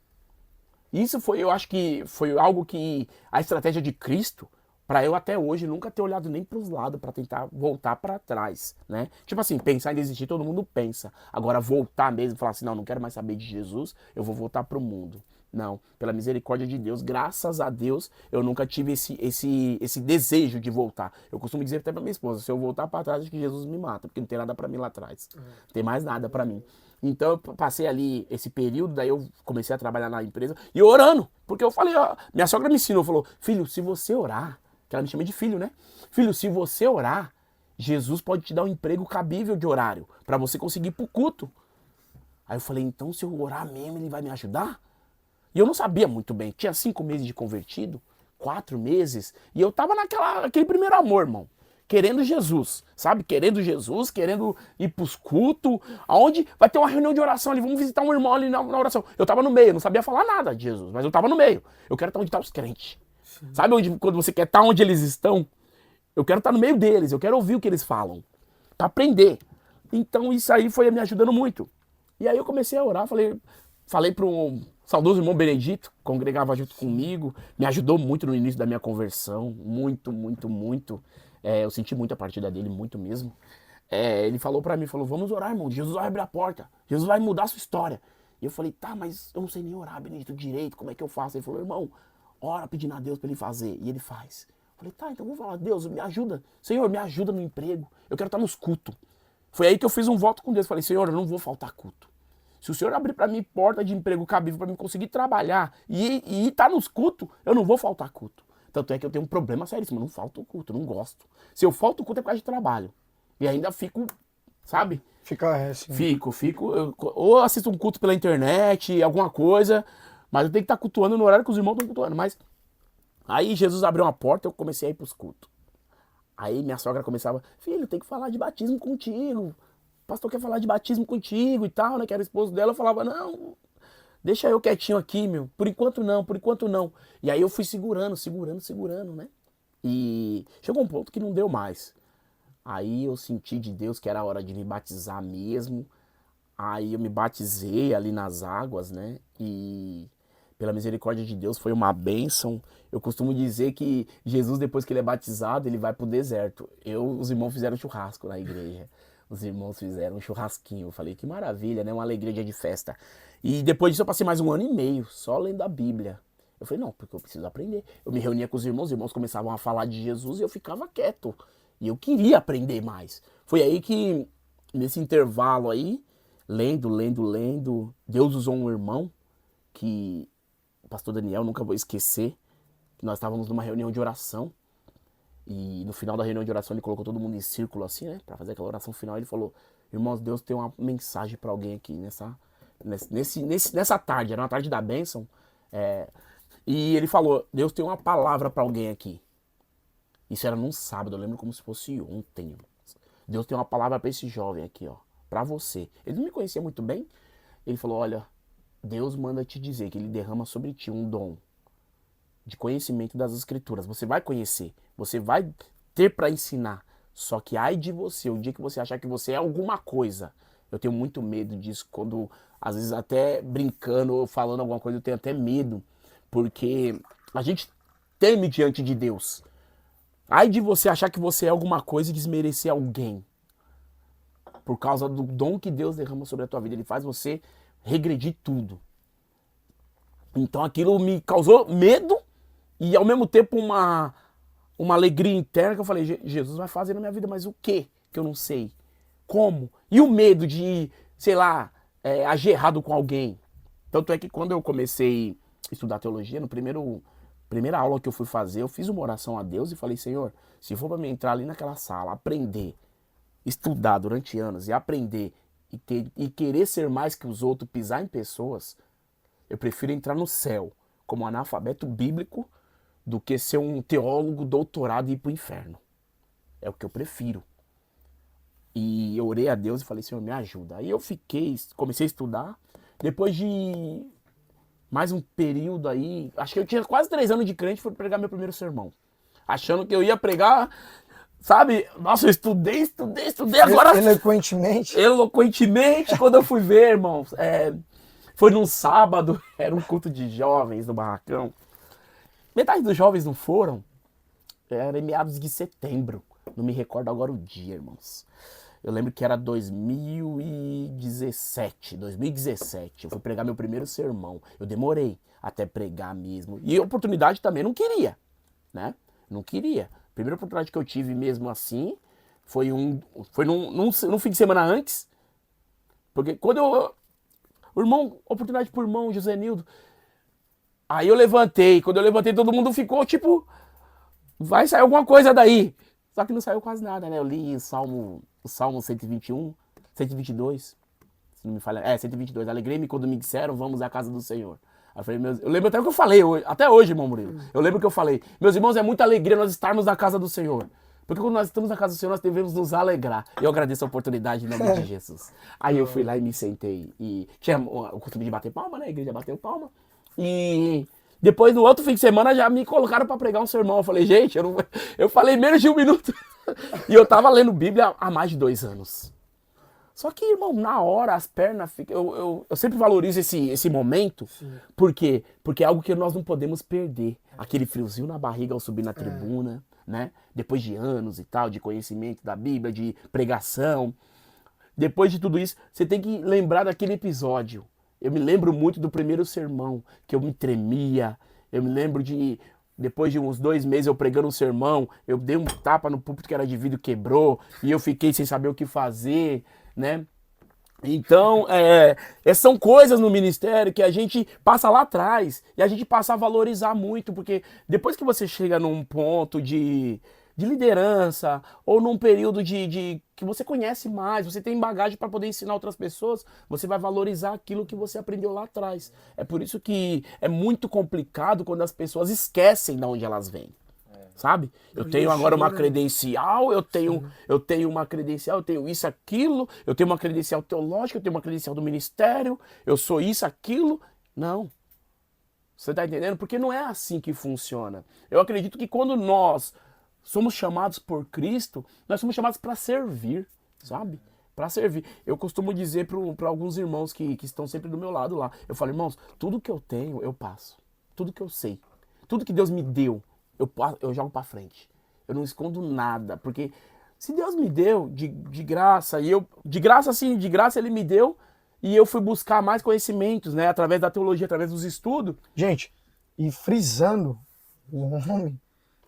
Isso foi, eu acho que foi algo que, a estratégia de Cristo, pra eu até hoje nunca ter olhado nem pros lados pra tentar voltar pra trás, né? Tipo assim, pensar em desistir, todo mundo pensa. Agora voltar mesmo, falar assim, não quero mais saber de Jesus, eu vou voltar pro mundo. Não, pela misericórdia de Deus, graças a Deus, eu nunca tive esse desejo de voltar. Eu costumo dizer até pra minha esposa, se eu voltar pra trás, acho que Jesus me mata, porque não tem nada pra mim lá atrás. Não tem mais nada pra mim. Então eu passei ali esse período, daí eu comecei a trabalhar na empresa e orando, porque eu falei, ó, minha sogra me ensinou, falou, filho, se você orar, que ela me chama de filho, né? Filho, se você orar, Jesus pode te dar um emprego cabível de horário, pra você conseguir ir pro culto. Aí eu falei, então se eu orar mesmo, ele vai me ajudar? E eu não sabia muito bem. Tinha 5 meses de convertido, 4 meses. E eu tava naquele primeiro amor, irmão. Querendo Jesus, sabe? Querendo Jesus, querendo ir pros cultos. Aonde vai ter uma reunião de oração ali. Vamos visitar um irmão ali na oração. Eu tava no meio, não sabia falar nada de Jesus, mas eu tava no meio. Eu quero estar onde estão os crentes. Sim. Sabe quando você quer estar onde eles estão? Eu quero estar no meio deles, eu quero ouvir o que eles falam. Pra aprender. Então isso aí foi me ajudando muito. E aí eu comecei a orar, falei pro saudoso irmão Benedito, congregava junto comigo, me ajudou muito no início da minha conversão, muito, muito, muito. Eu senti muito a partida dele, muito mesmo. Ele falou pra mim, vamos orar, irmão, Jesus vai abrir a porta, Jesus vai mudar a sua história. E eu falei, tá, mas eu não sei nem orar, Benedito, direito, como é que eu faço? Ele falou, irmão, ora pedindo a Deus pra ele fazer, e ele faz. Eu falei, tá, então vou falar, Deus, me ajuda, Senhor, me ajuda no emprego, eu quero estar nos cultos. Foi aí que eu fiz um voto com Deus, falei, Senhor, eu não vou faltar culto. Se o Senhor abrir para mim porta de emprego cabível para mim conseguir trabalhar e estar nos cultos, eu não vou faltar culto. Tanto é que eu tenho um problema seríssimo, eu não falto culto, eu não gosto. Se eu falto culto é por causa de trabalho. E ainda fico, sabe? Fica sim. Ou assisto um culto pela internet, alguma coisa, mas eu tenho que estar cultuando no horário que os irmãos estão cultuando. Mas aí Jesus abriu uma porta e eu comecei a ir para os cultos. Aí minha sogra começava, filho, tem que falar de batismo contigo. O pastor quer falar de batismo contigo e tal, né? Que era o esposo dela. Eu falava, não, deixa eu quietinho aqui, meu. Por enquanto não. E aí eu fui segurando, né? E chegou um ponto que não deu mais. Aí eu senti de Deus que era a hora de me batizar mesmo. Aí eu me batizei ali nas águas, né? E pela misericórdia de Deus foi uma bênção. Eu costumo dizer que Jesus, depois que ele é batizado, ele vai pro deserto. Os irmãos fizeram churrasco na igreja. Os irmãos fizeram um churrasquinho. Eu falei, que maravilha, né? Uma alegria, dia de festa. E depois disso eu passei mais 1 ano e meio só lendo a Bíblia. Eu falei, não, porque eu preciso aprender. Eu me reunia com os irmãos começavam a falar de Jesus e eu ficava quieto. E eu queria aprender mais. Foi aí que, nesse intervalo aí, lendo, Deus usou um irmão que o pastor Daniel, nunca vou esquecer, que nós estávamos numa reunião de oração. E no final da reunião de oração ele colocou todo mundo em círculo assim, né? Pra fazer aquela oração final. Ele falou: irmãos, Deus tem uma mensagem pra alguém aqui nessa tarde. Era uma tarde da bênção. E ele falou: Deus tem uma palavra pra alguém aqui. Isso era num sábado, eu lembro como se fosse ontem. Irmãos. Deus tem uma palavra pra esse jovem aqui, ó. Pra você. Ele não me conhecia muito bem. Ele falou: olha, Deus manda te dizer que ele derrama sobre ti um dom de conhecimento das escrituras. Você vai conhecer, você vai ter para ensinar. Só que ai de você, o dia que você achar que você é alguma coisa. Eu tenho muito medo disso, quando às vezes até brincando ou falando alguma coisa, eu tenho até medo, porque a gente teme diante de Deus. Ai de você achar que você é alguma coisa e desmerecer alguém. Por causa do dom que Deus derrama sobre a tua vida. Ele faz você regredir tudo. Então aquilo me causou medo e ao mesmo tempo uma alegria interna que eu falei: Jesus vai fazer na minha vida, mas o quê? Que eu não sei. Como? E o medo de, sei lá, agir errado com alguém. Tanto é que quando eu comecei a estudar teologia, no primeira aula que eu fui fazer, eu fiz uma oração a Deus e falei: Senhor, se for para mim entrar ali naquela sala, aprender, estudar durante anos e aprender e querer ser mais que os outros, pisar em pessoas, eu prefiro entrar no céu como analfabeto bíblico do que ser um teólogo doutorado e ir pro inferno. É o que eu prefiro. E eu orei a Deus e falei: Senhor, me ajuda. Aí eu comecei a estudar. Depois de mais um período aí, acho que eu tinha quase 3 anos de crente, fui pregar meu primeiro sermão. Achando que eu ia pregar, sabe? Nossa, eu estudei agora. Eloquentemente, quando eu fui ver, irmãos. Foi num sábado, era um culto de jovens no barracão. Metade dos jovens não foram. Era em meados de setembro. Não me recordo agora o dia, irmãos. Eu lembro que era 2017. Eu fui pregar meu primeiro sermão. Eu demorei até pregar mesmo. E a oportunidade também não queria, né? Não queria. A primeira oportunidade que eu tive mesmo assim foi num fim de semana antes. Porque quando o irmão, oportunidade pro irmão José Nildo. Aí eu levantei. Quando eu levantei, todo mundo ficou tipo: vai sair alguma coisa daí. Só que não saiu quase nada, né? Eu li o Salmo 121, 122. Se não me falha. 122. Alegrei-me quando me disseram: vamos à casa do Senhor. Aí eu falei: eu lembro até o que eu falei hoje, até hoje, irmão Murilo. Eu lembro que eu falei: meus irmãos, é muita alegria nós estarmos na casa do Senhor. Porque quando nós estamos na casa do Senhor, nós devemos nos alegrar. Eu agradeço a oportunidade em nome de Jesus. Aí eu fui lá e me sentei. E tinha o costume de bater palma, né? A igreja bateu palma. E depois, no outro fim de semana, já me colocaram para pregar um sermão. Eu falei: gente, eu falei menos de 1 minuto. E eu tava lendo Bíblia há mais de 2 anos. Só que, irmão, na hora, as pernas ficam... Eu sempre valorizo esse momento. Sim. Por quê? Porque é algo que nós não podemos perder. Aquele friozinho na barriga ao subir na tribuna, né? Depois de anos e tal, de conhecimento da Bíblia, de pregação. Depois de tudo isso, você tem que lembrar daquele episódio. Eu me lembro muito do primeiro sermão, que eu me tremia. Eu me lembro depois de uns 2 meses eu pregando um sermão, eu dei um tapa no púlpito que era de vidro, quebrou, e eu fiquei sem saber o que fazer, né? Então, são coisas no ministério que a gente passa lá atrás, e a gente passa a valorizar muito, porque depois que você chega num ponto de liderança, ou num período que você conhece mais, você tem bagagem para poder ensinar outras pessoas, você vai valorizar aquilo que você aprendeu lá atrás. É por isso que é muito complicado quando as pessoas esquecem de onde elas vêm. Sabe? Eu tenho agora uma credencial, eu tenho uma credencial, eu tenho isso, aquilo, eu tenho uma credencial teológica, eu tenho uma credencial do ministério, eu sou isso, aquilo. Não. Você tá entendendo? Porque não é assim que funciona. Eu acredito que quando nós somos chamados por Cristo, nós somos chamados para servir, sabe? Para servir. Eu costumo dizer para alguns irmãos que estão sempre do meu lado lá. Eu falo: irmãos, tudo que eu tenho, eu passo. Tudo que eu sei. Tudo que Deus me deu, eu jogo para frente. Eu não escondo nada. Porque se Deus me deu de graça, e eu, de graça Ele me deu, e eu fui buscar mais conhecimentos, né? Através da teologia, através dos estudos. Gente, e frisando, o homem,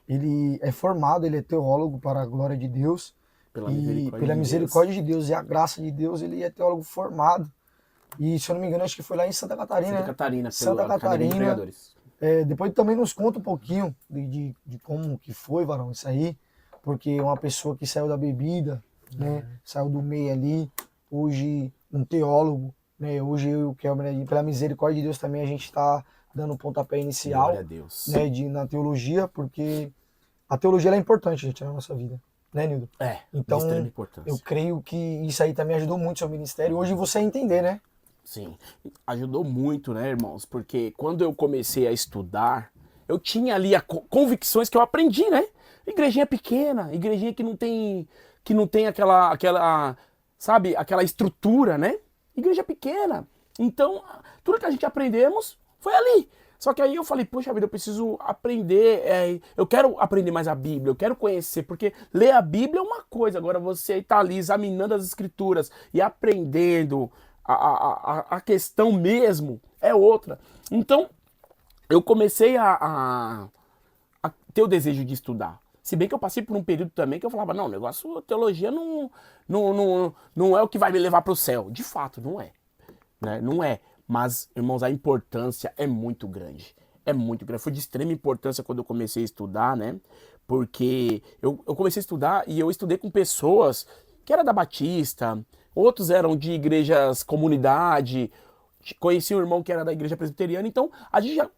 ele é formado, ele é teólogo para a glória de Deus. Pela misericórdia de Deus e a graça de Deus, ele é teólogo formado. E, se eu não me engano, acho que foi lá em Santa Catarina. Santa Catarina. Depois também nos conta um pouquinho de como que foi, Varão, isso aí. porque uma pessoa que saiu da bebida, né, saiu do meio ali, hoje um teólogo, né, hoje eu que pela misericórdia de Deus também a gente está dando o pontapé inicial, Glória a Deus. né, na teologia, porque a teologia ela é importante, gente, na nossa vida, né, Nildo? De Então, extrema importância. eu creio que isso aí também ajudou muito o seu ministério. Hoje você a entender, né? Sim, ajudou muito, né, irmãos? Porque quando eu comecei a estudar, eu tinha ali convicções que eu aprendi, né? Igrejinha pequena, igrejinha que não tem aquela, sabe, aquela estrutura, né? Igreja pequena. Então, tudo que a gente aprendemos foi ali. Só que aí eu falei, poxa vida, eu preciso aprender, eu quero aprender mais a Bíblia, eu quero conhecer, porque ler a Bíblia é uma coisa, agora você está ali examinando as escrituras e aprendendo a questão mesmo é outra. Então, eu comecei a ter o desejo de estudar. Se bem que eu passei por um período também que eu falava, não, o negócio, teologia não é o que vai me levar para o céu. De fato, não é. Né? Não é. Mas, irmãos, a importância é muito grande. É muito grande. Foi de extrema importância quando eu comecei a estudar, né? Porque eu comecei a estudar e eu estudei com pessoas que eram da Batista, outros eram de igrejas comunidade, conheci um irmão que era da igreja presbiteriana, então a gente já...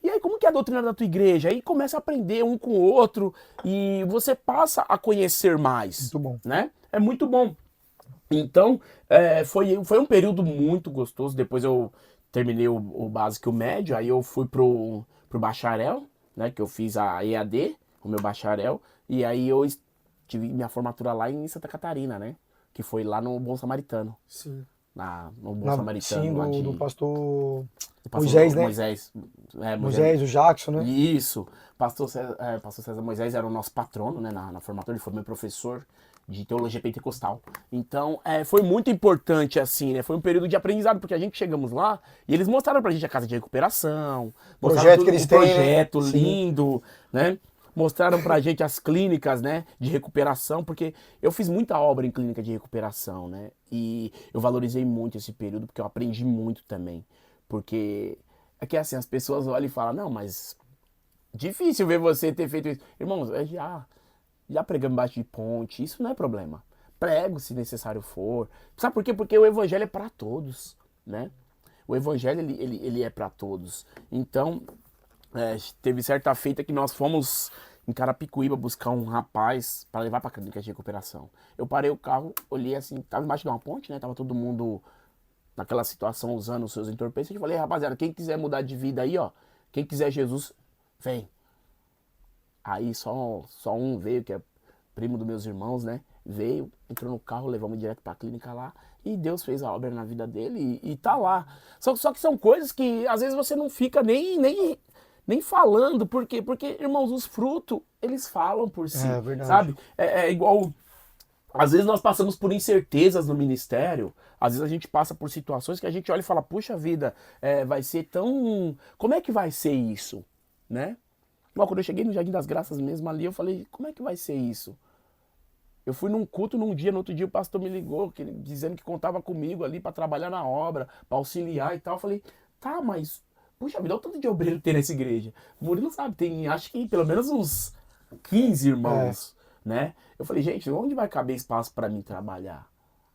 E aí, como que é a doutrina da tua igreja? Aí começa a aprender um com o outro e você passa a conhecer mais. Muito bom. Né? É muito bom. Então, foi um período muito gostoso. Depois eu terminei o básico e o médio, aí eu fui pro bacharel, né? Que eu fiz a EAD, o meu bacharel, e aí eu tive minha formatura lá em Santa Catarina, né? Que foi lá no Bom Samaritano. Sim. No Bom Samaritano. Sim, lá do pastor Moisés, né? Moisés, o Jackson, né? Isso. Pastor César Moisés era o nosso patrono, né, na formatura, ele foi meu professor de teologia pentecostal. Então, foi muito importante, assim, né? Foi um período de aprendizado, porque a gente chegamos lá e eles mostraram pra gente a casa de recuperação, Projeto que eles têm, projeto né? lindo, né? Mostraram pra gente as clínicas, né, de recuperação, porque eu fiz muita obra em clínica de recuperação, né? E eu valorizei muito esse período, porque eu aprendi muito também. Porque é que assim, as pessoas olham e falam, não, mas difícil ver você ter feito isso. Irmãos, já pregamos embaixo de ponte, isso não é problema. Prego se necessário for. Sabe por quê? Porque o evangelho é para todos, né? O evangelho, ele é para todos. Então, teve certa feita que nós fomos em Carapicuíba buscar um rapaz para levar para a clínica de recuperação. Eu parei o carro, olhei assim, tava embaixo de uma ponte, né? Tava todo mundo naquela situação usando os seus entorpecentes. Eu falei, rapaziada, quem quiser mudar de vida aí, ó, quem quiser Jesus, vem. Aí só um veio, que é primo dos meus irmãos, né? Veio, entrou no carro, levamos direto pra clínica lá. E Deus fez a obra na vida dele e tá lá. Só que são coisas que às vezes você não fica nem falando. Por quê? Porque, irmãos, os frutos, eles falam por si. É verdade. Sabe? É igual... Às vezes nós passamos por incertezas no ministério, às vezes a gente passa por situações que a gente olha e fala, puxa vida, vai ser tão... Como é que vai ser isso? Né? Igual quando eu cheguei no Jardim das Graças mesmo ali, eu falei, como é que vai ser isso? Eu fui num culto num dia, no outro dia o pastor me ligou, dizendo que contava comigo ali para trabalhar na obra, para auxiliar e tal. Eu falei, tá, mas, puxa vida, olha o tanto de obreiro que tem nessa igreja. O Murilo sabe, tem acho que pelo menos uns 15 irmãos, né? Eu falei, gente, onde vai caber espaço para mim trabalhar?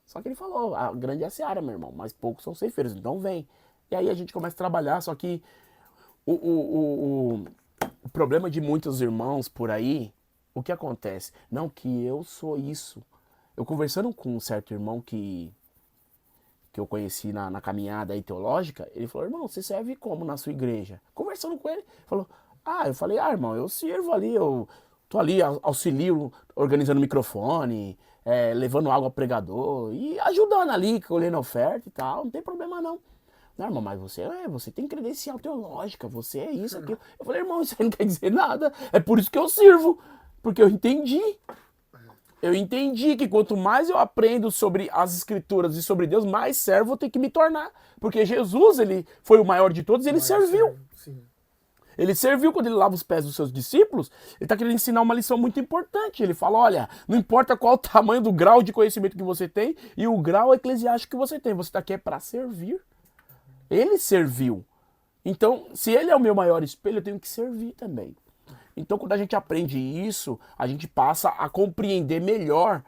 Só que ele falou, a grande é a seara, meu irmão, mas poucos são ceifeiros, então vem. E aí a gente começa a trabalhar, só que o problema de muitos irmãos por aí, o que acontece? Não, que eu sou isso. Eu conversando com um certo irmão que eu conheci na caminhada aí teológica, ele falou, irmão, você serve como na sua igreja? Conversando com ele, falou, eu falei, irmão, eu sirvo ali, eu tô ali, auxilio, organizando microfone, levando água ao pregador e ajudando ali, colhendo oferta e tal, não tem problema não. Não, irmão, mas você tem credencial teológica, você é isso, aquilo. Eu falei, irmão, isso aí não quer dizer nada, é por isso que eu sirvo, porque eu entendi. Eu entendi que quanto mais eu aprendo sobre as escrituras e sobre Deus, mais servo eu tenho que me tornar. Porque Jesus, ele foi o maior de todos e ele serviu. Sim. Ele serviu quando ele lava os pés dos seus discípulos, ele está querendo ensinar uma lição muito importante. Ele fala, olha, não importa qual o tamanho do grau de conhecimento que você tem e o grau eclesiástico que você tem, você está aqui para servir. Ele serviu. Então, se ele é o meu maior espelho, eu tenho que servir também. Então, quando a gente aprende isso, a gente passa a compreender melhor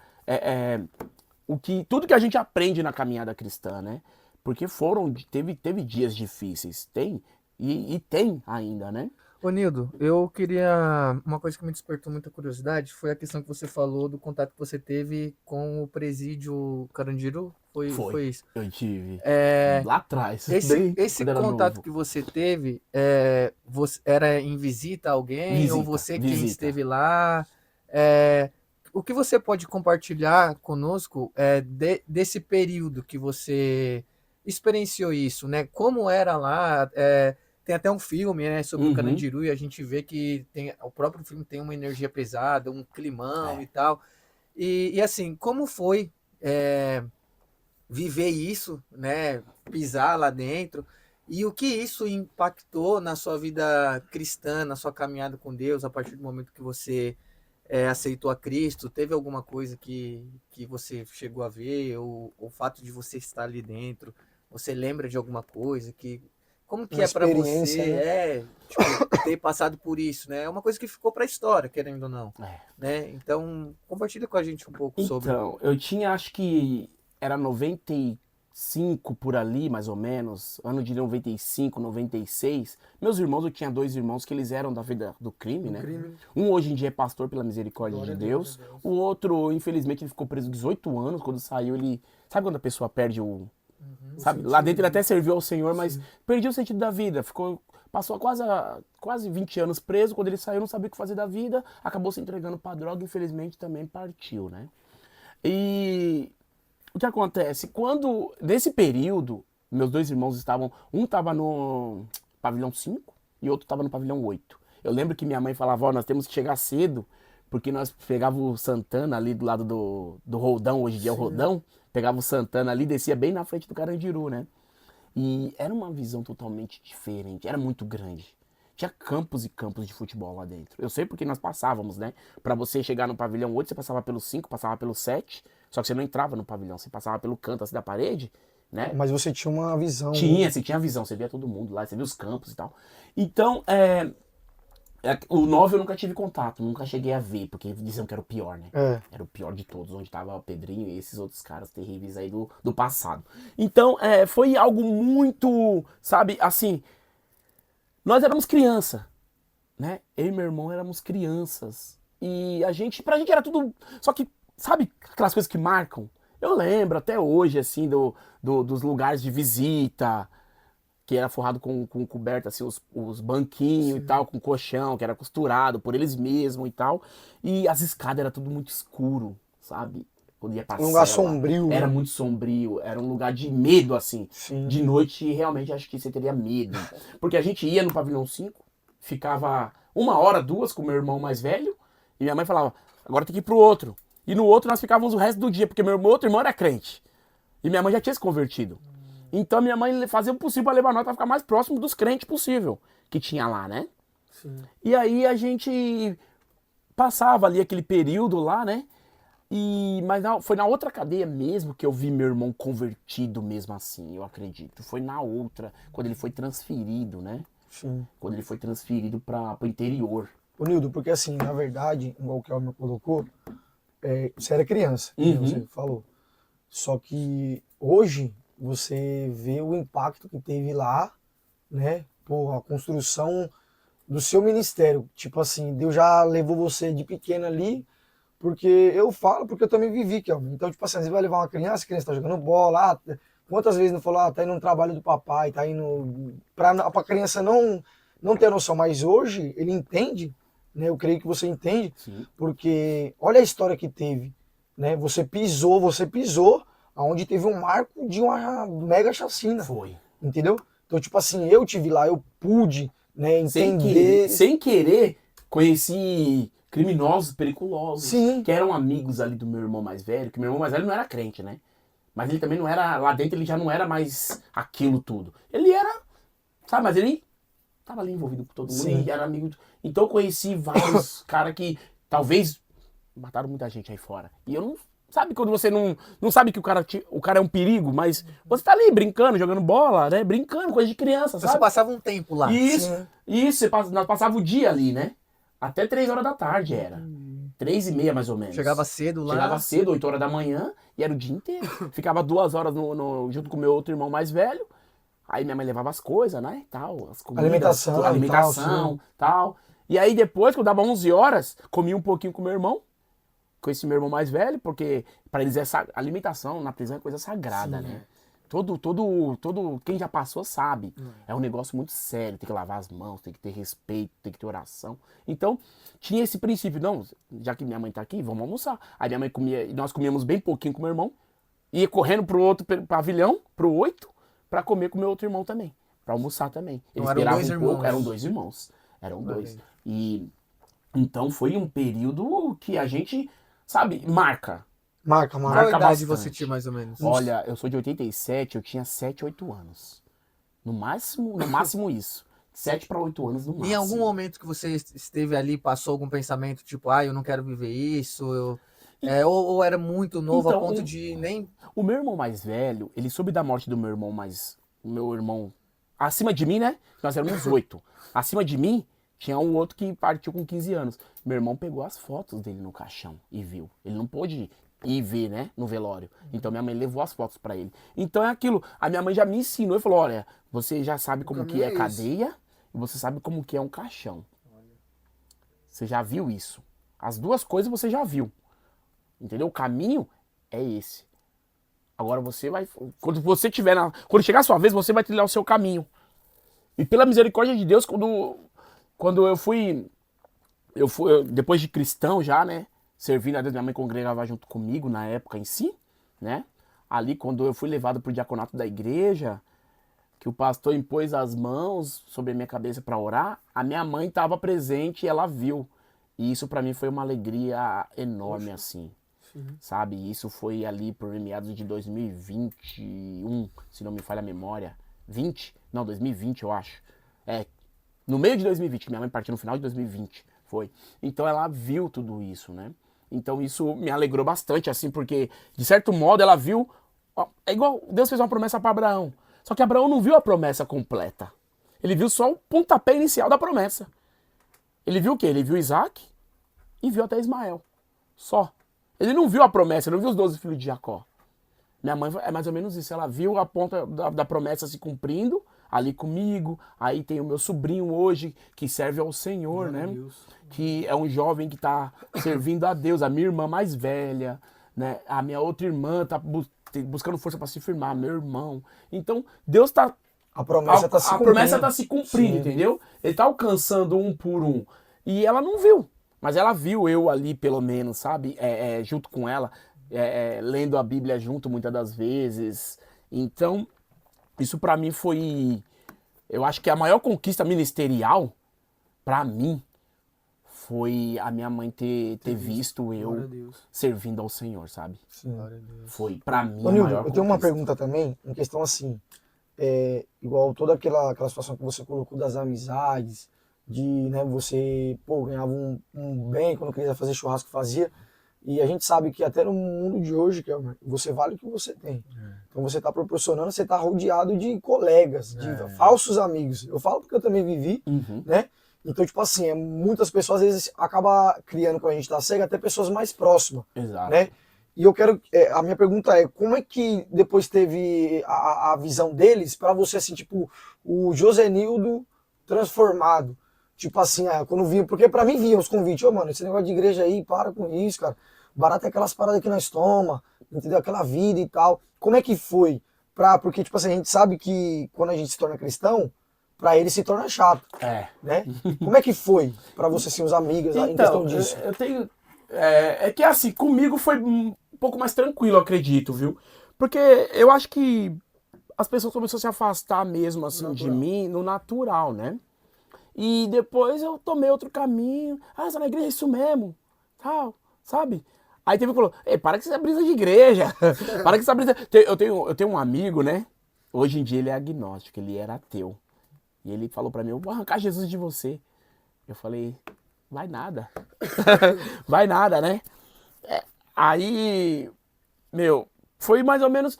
tudo que a gente aprende na caminhada cristã, né? Porque teve dias difíceis, tem, e tem ainda, né? Ô Nildo, eu queria. Uma coisa que me despertou muita curiosidade foi a questão que você falou do contato que você teve com o presídio Carandiru. Foi isso. Eu tive. É, Lá atrás. esse quando era contato novo. que você teve, era em visita a alguém ou você quem Visita. esteve lá? O que você pode compartilhar conosco desse período que você experienciou isso, né? Como era lá? Tem até um filme, né, sobre o Uhum. Carandiru e a gente vê que o próprio filme tem uma energia pesada, um climão e tal. E assim, como foi viver isso, né? Pisar lá dentro. E o que isso impactou na sua vida cristã, na sua caminhada com Deus, a partir do momento que você aceitou a Cristo? Teve alguma coisa que você chegou a ver? Ou o fato de você estar ali dentro? Você lembra de alguma coisa? Como que Uma é para experiência, você tipo, ter passado por isso, né? É uma coisa que ficou para a história, querendo ou não. Né? Então, compartilha com a gente um pouco sobre. Então, eu tinha, acho que era 95 por ali, mais ou menos, ano de 95, 96. Meus irmãos, eu tinha 2 irmãos que eles eram da vida do crime, né? Um hoje em dia é pastor pela misericórdia de Deus. O outro, infelizmente, ele ficou preso 18 anos. Quando saiu, ele... Sabe quando a pessoa perde o... Sabe? Lá dentro ele até serviu ao Senhor, mas perdeu o sentido da vida. Passou quase 20 anos preso. Quando ele saiu, não sabia o que fazer da vida. Acabou se entregando pra droga, infelizmente também partiu, né? E o que acontece? Nesse período, meus 2 irmãos um estava no pavilhão 5 e outro estava no pavilhão 8. Eu lembro que minha mãe falava, nós temos que chegar cedo, porque nós pegávamos o Santana ali do lado do Roldão, hoje em dia é o Roldão, pegava o Santana ali, descia bem na frente do Carandiru, né? E era uma visão totalmente diferente, era muito grande. Tinha campos e campos de futebol lá dentro. Eu sei porque nós passávamos, né? Pra você chegar no pavilhão 8, você passava pelo 5, passava pelo 7, só que você não entrava no pavilhão, você passava pelo canto assim da parede, né? Mas você tinha uma visão. Você tinha visão, você via todo mundo lá, você via os campos e tal. Então, o 9 eu nunca tive contato, nunca cheguei a ver, porque diziam que era o pior, né? Era o pior de todos, onde tava o Pedrinho e esses outros caras terríveis aí do passado. Então, foi algo muito, sabe, assim, nós éramos criança, né? Eu e meu irmão éramos crianças. E pra gente era tudo, só que, sabe aquelas coisas que marcam? Eu lembro até hoje, assim, dos lugares de visita, que era forrado com coberta, assim, os banquinhos e tal, com colchão, que era costurado por eles mesmos e tal. E as escadas era tudo muito escuro, sabe? Quando ia pra Um lugar cela, sombrio. era muito sombrio, era um lugar de medo, assim. Sim. De noite, realmente, acho que você teria medo. Porque a gente ia no pavilhão 5, ficava 1 hora, 2 com o meu irmão mais velho, e minha mãe falava, agora tem que ir pro outro. E no outro nós ficávamos o resto do dia, porque meu outro irmão era crente. E minha mãe já tinha se convertido. Então minha mãe fazia o possível pra levar nós pra ficar mais próximo dos crentes possível que tinha lá, né? Sim. E aí a gente passava ali aquele período lá, né? Mas foi na outra cadeia mesmo que eu vi meu irmão convertido mesmo assim, eu acredito. Foi na outra, quando ele foi transferido, né? Sim. Quando ele foi transferido pro interior. Ô Nildo, porque assim, na verdade, igual o Kelmer colocou, você era criança, Uhum. você falou. Só que hoje você vê o impacto que teve lá, né? Pô, a construção do seu ministério. Tipo assim, Deus já levou você de pequeno ali, porque eu falo, porque eu também vivi, Kelmer. Então, tipo assim, você vai levar uma criança, a criança tá jogando bola, quantas vezes não falou, tá indo no trabalho do papai, tá indo... Pra criança não ter noção, mas hoje ele entende, né? Eu creio que você entende, Sim. porque olha a história que teve, né? Você pisou aonde teve um marco de uma mega chacina. Foi. Entendeu? Então, tipo assim, eu tive lá, eu pude, né, entender... Sem querer, conheci criminosos periculosos, Sim. que eram amigos ali do meu irmão mais velho, que meu irmão mais velho não era crente, né? Mas ele também não era, lá dentro ele já não era mais aquilo tudo. Ele era, sabe, mas ele tava ali envolvido com todo mundo. Sim. E era amigo. Então eu conheci vários caras que talvez mataram muita gente aí fora. E eu não... Sabe quando você não sabe que o cara é um perigo, mas você tá ali brincando, jogando bola, né? Brincando, coisa de criança, sabe? Você passava um tempo lá. Isso, nós passava o dia ali, né? Até 3 horas da tarde era. 3h30 mais ou menos. Chegava cedo lá. Chegava cedo, 8 horas da manhã, e era o dia inteiro. Ficava 2 horas junto com o meu outro irmão mais velho. Aí minha mãe levava as coisas, né, tal, as comidas, Alimentação, tal. E aí depois, quando dava 11 horas, comia um pouquinho com meu irmão, com esse meu irmão mais velho, porque para eles alimentação na prisão é coisa sagrada, Sim, né? Todo quem já passou sabe. É um negócio muito sério, tem que lavar as mãos, tem que ter respeito, tem que ter oração. Então, tinha esse princípio, não, já que minha mãe tá aqui, vamos almoçar. Aí minha mãe comia, nós comíamos bem pouquinho com meu irmão, ia correndo pro outro pavilhão, pro 8, pra comer com meu outro irmão também, pra almoçar também. Eles eram esperavam dois um pouco, irmãos. eram 2 irmãos, eram 2. E então foi um período que a gente, sabe, marca. Marca. Qual Marca idade bastante. você tinha mais ou menos? Olha, eu sou de 87, eu tinha 7, 8 anos. No máximo isso. 7 para 8 anos no máximo. Em algum momento que você esteve ali, passou algum pensamento tipo, eu não quero viver isso, ou era muito novo Então, a ponto de nem... O meu irmão mais velho, ele soube da morte do meu irmão o meu irmão acima de mim, né? Nós éramos 8. Acima de mim, tinha um outro que partiu com 15 anos. Meu irmão pegou as fotos dele no caixão e viu. Ele não pôde ir ver, né, no velório. Então minha mãe levou as fotos pra ele. Então é aquilo, a minha mãe já me ensinou e falou, olha, você já sabe como que é cadeia e você sabe como que é um caixão. Você já viu isso. As duas coisas você já viu. Entendeu? O caminho é esse. Agora você vai, quando você tiver quando chegar a sua vez, você vai trilhar o seu caminho. E pela misericórdia de Deus, quando eu fui depois de cristão já, né? Servindo a Deus, minha mãe congregava junto comigo na época em si, né? Ali quando eu fui levado pro diaconato da igreja, que o pastor impôs as mãos sobre a minha cabeça para orar, a minha mãe estava presente e ela viu. E isso para mim foi uma alegria enorme, assim. Sabe? Isso foi ali por meados de 2021, se não me falha a memória. 2020 eu acho. No meio de 2020, que minha mãe partiu no final de 2020, foi. Então ela viu tudo isso, né? Então isso me alegrou bastante, assim, porque, de certo modo, ela viu... É igual Deus fez uma promessa para Abraão. Só que Abraão não viu a promessa completa. Ele viu só o pontapé inicial da promessa. Ele viu o quê? Ele viu Isaac e viu até Ismael. Só. Ele não viu a promessa, ele não viu os 12 filhos de Jacó. Minha mãe é mais ou menos isso. Ela viu a ponta da promessa se cumprindo ali comigo. Aí tem o meu sobrinho hoje que serve ao Senhor, né? Que é um jovem que está servindo a Deus. A minha irmã mais velha, né? A minha outra irmã está buscando força para se firmar, meu irmão. Então, Deus está... A promessa está se cumprindo. A promessa está se cumprindo, entendeu? Ele está alcançando um por um. E ela não viu. Mas ela viu eu ali, pelo menos, sabe? Junto com ela, lendo a Bíblia junto muitas das vezes. Então, isso para mim foi... Eu acho que a maior conquista ministerial, para mim, foi a minha mãe ter visto eu servindo ao Senhor, sabe? Sim. Foi, para mim, Ô, a Nildo, maior eu tenho uma conquista. pergunta também, em questão assim, igual toda aquela situação que você colocou das amizades, de, né, você, ganhava um bem quando queria fazer churrasco, fazia, e a gente sabe que até no mundo de hoje, que você vale o que você tem. Então você está proporcionando, você está rodeado de colegas, de falsos amigos. Eu falo porque eu também vivi, né? Então, tipo assim, muitas pessoas às vezes acabam criando, quando a gente tá cego, até pessoas mais próximas. Exato. Né? E eu quero, a minha pergunta é, como é que depois teve a visão deles para você, assim, tipo, o Josenildo transformado? Tipo assim, quando vinha, porque pra mim vinha os convites, mano, esse negócio de igreja aí, para com isso, cara. Barato é aquelas paradas que nós toma, entendeu? Aquela vida e tal. Como é que foi? Porque, tipo assim, a gente sabe que quando a gente se torna cristão, pra ele se torna chato. Né? Como é que foi pra você, assim, os amigos, em questão disso? Eu tenho... É que assim, comigo foi um pouco mais tranquilo, acredito, viu? Porque eu acho que as pessoas começaram a se afastar mesmo, assim, de mim, no natural, né? E depois eu tomei outro caminho. Você na igreja é isso mesmo, tal, sabe? Aí teve que falou, para com essa brisa de igreja. Para com essa brisa... Eu tenho um amigo, né? Hoje em dia ele é agnóstico, ele era ateu. E ele falou pra mim, eu vou arrancar Jesus de você. Eu falei, vai nada. Vai nada, né? Aí, foi mais ou menos...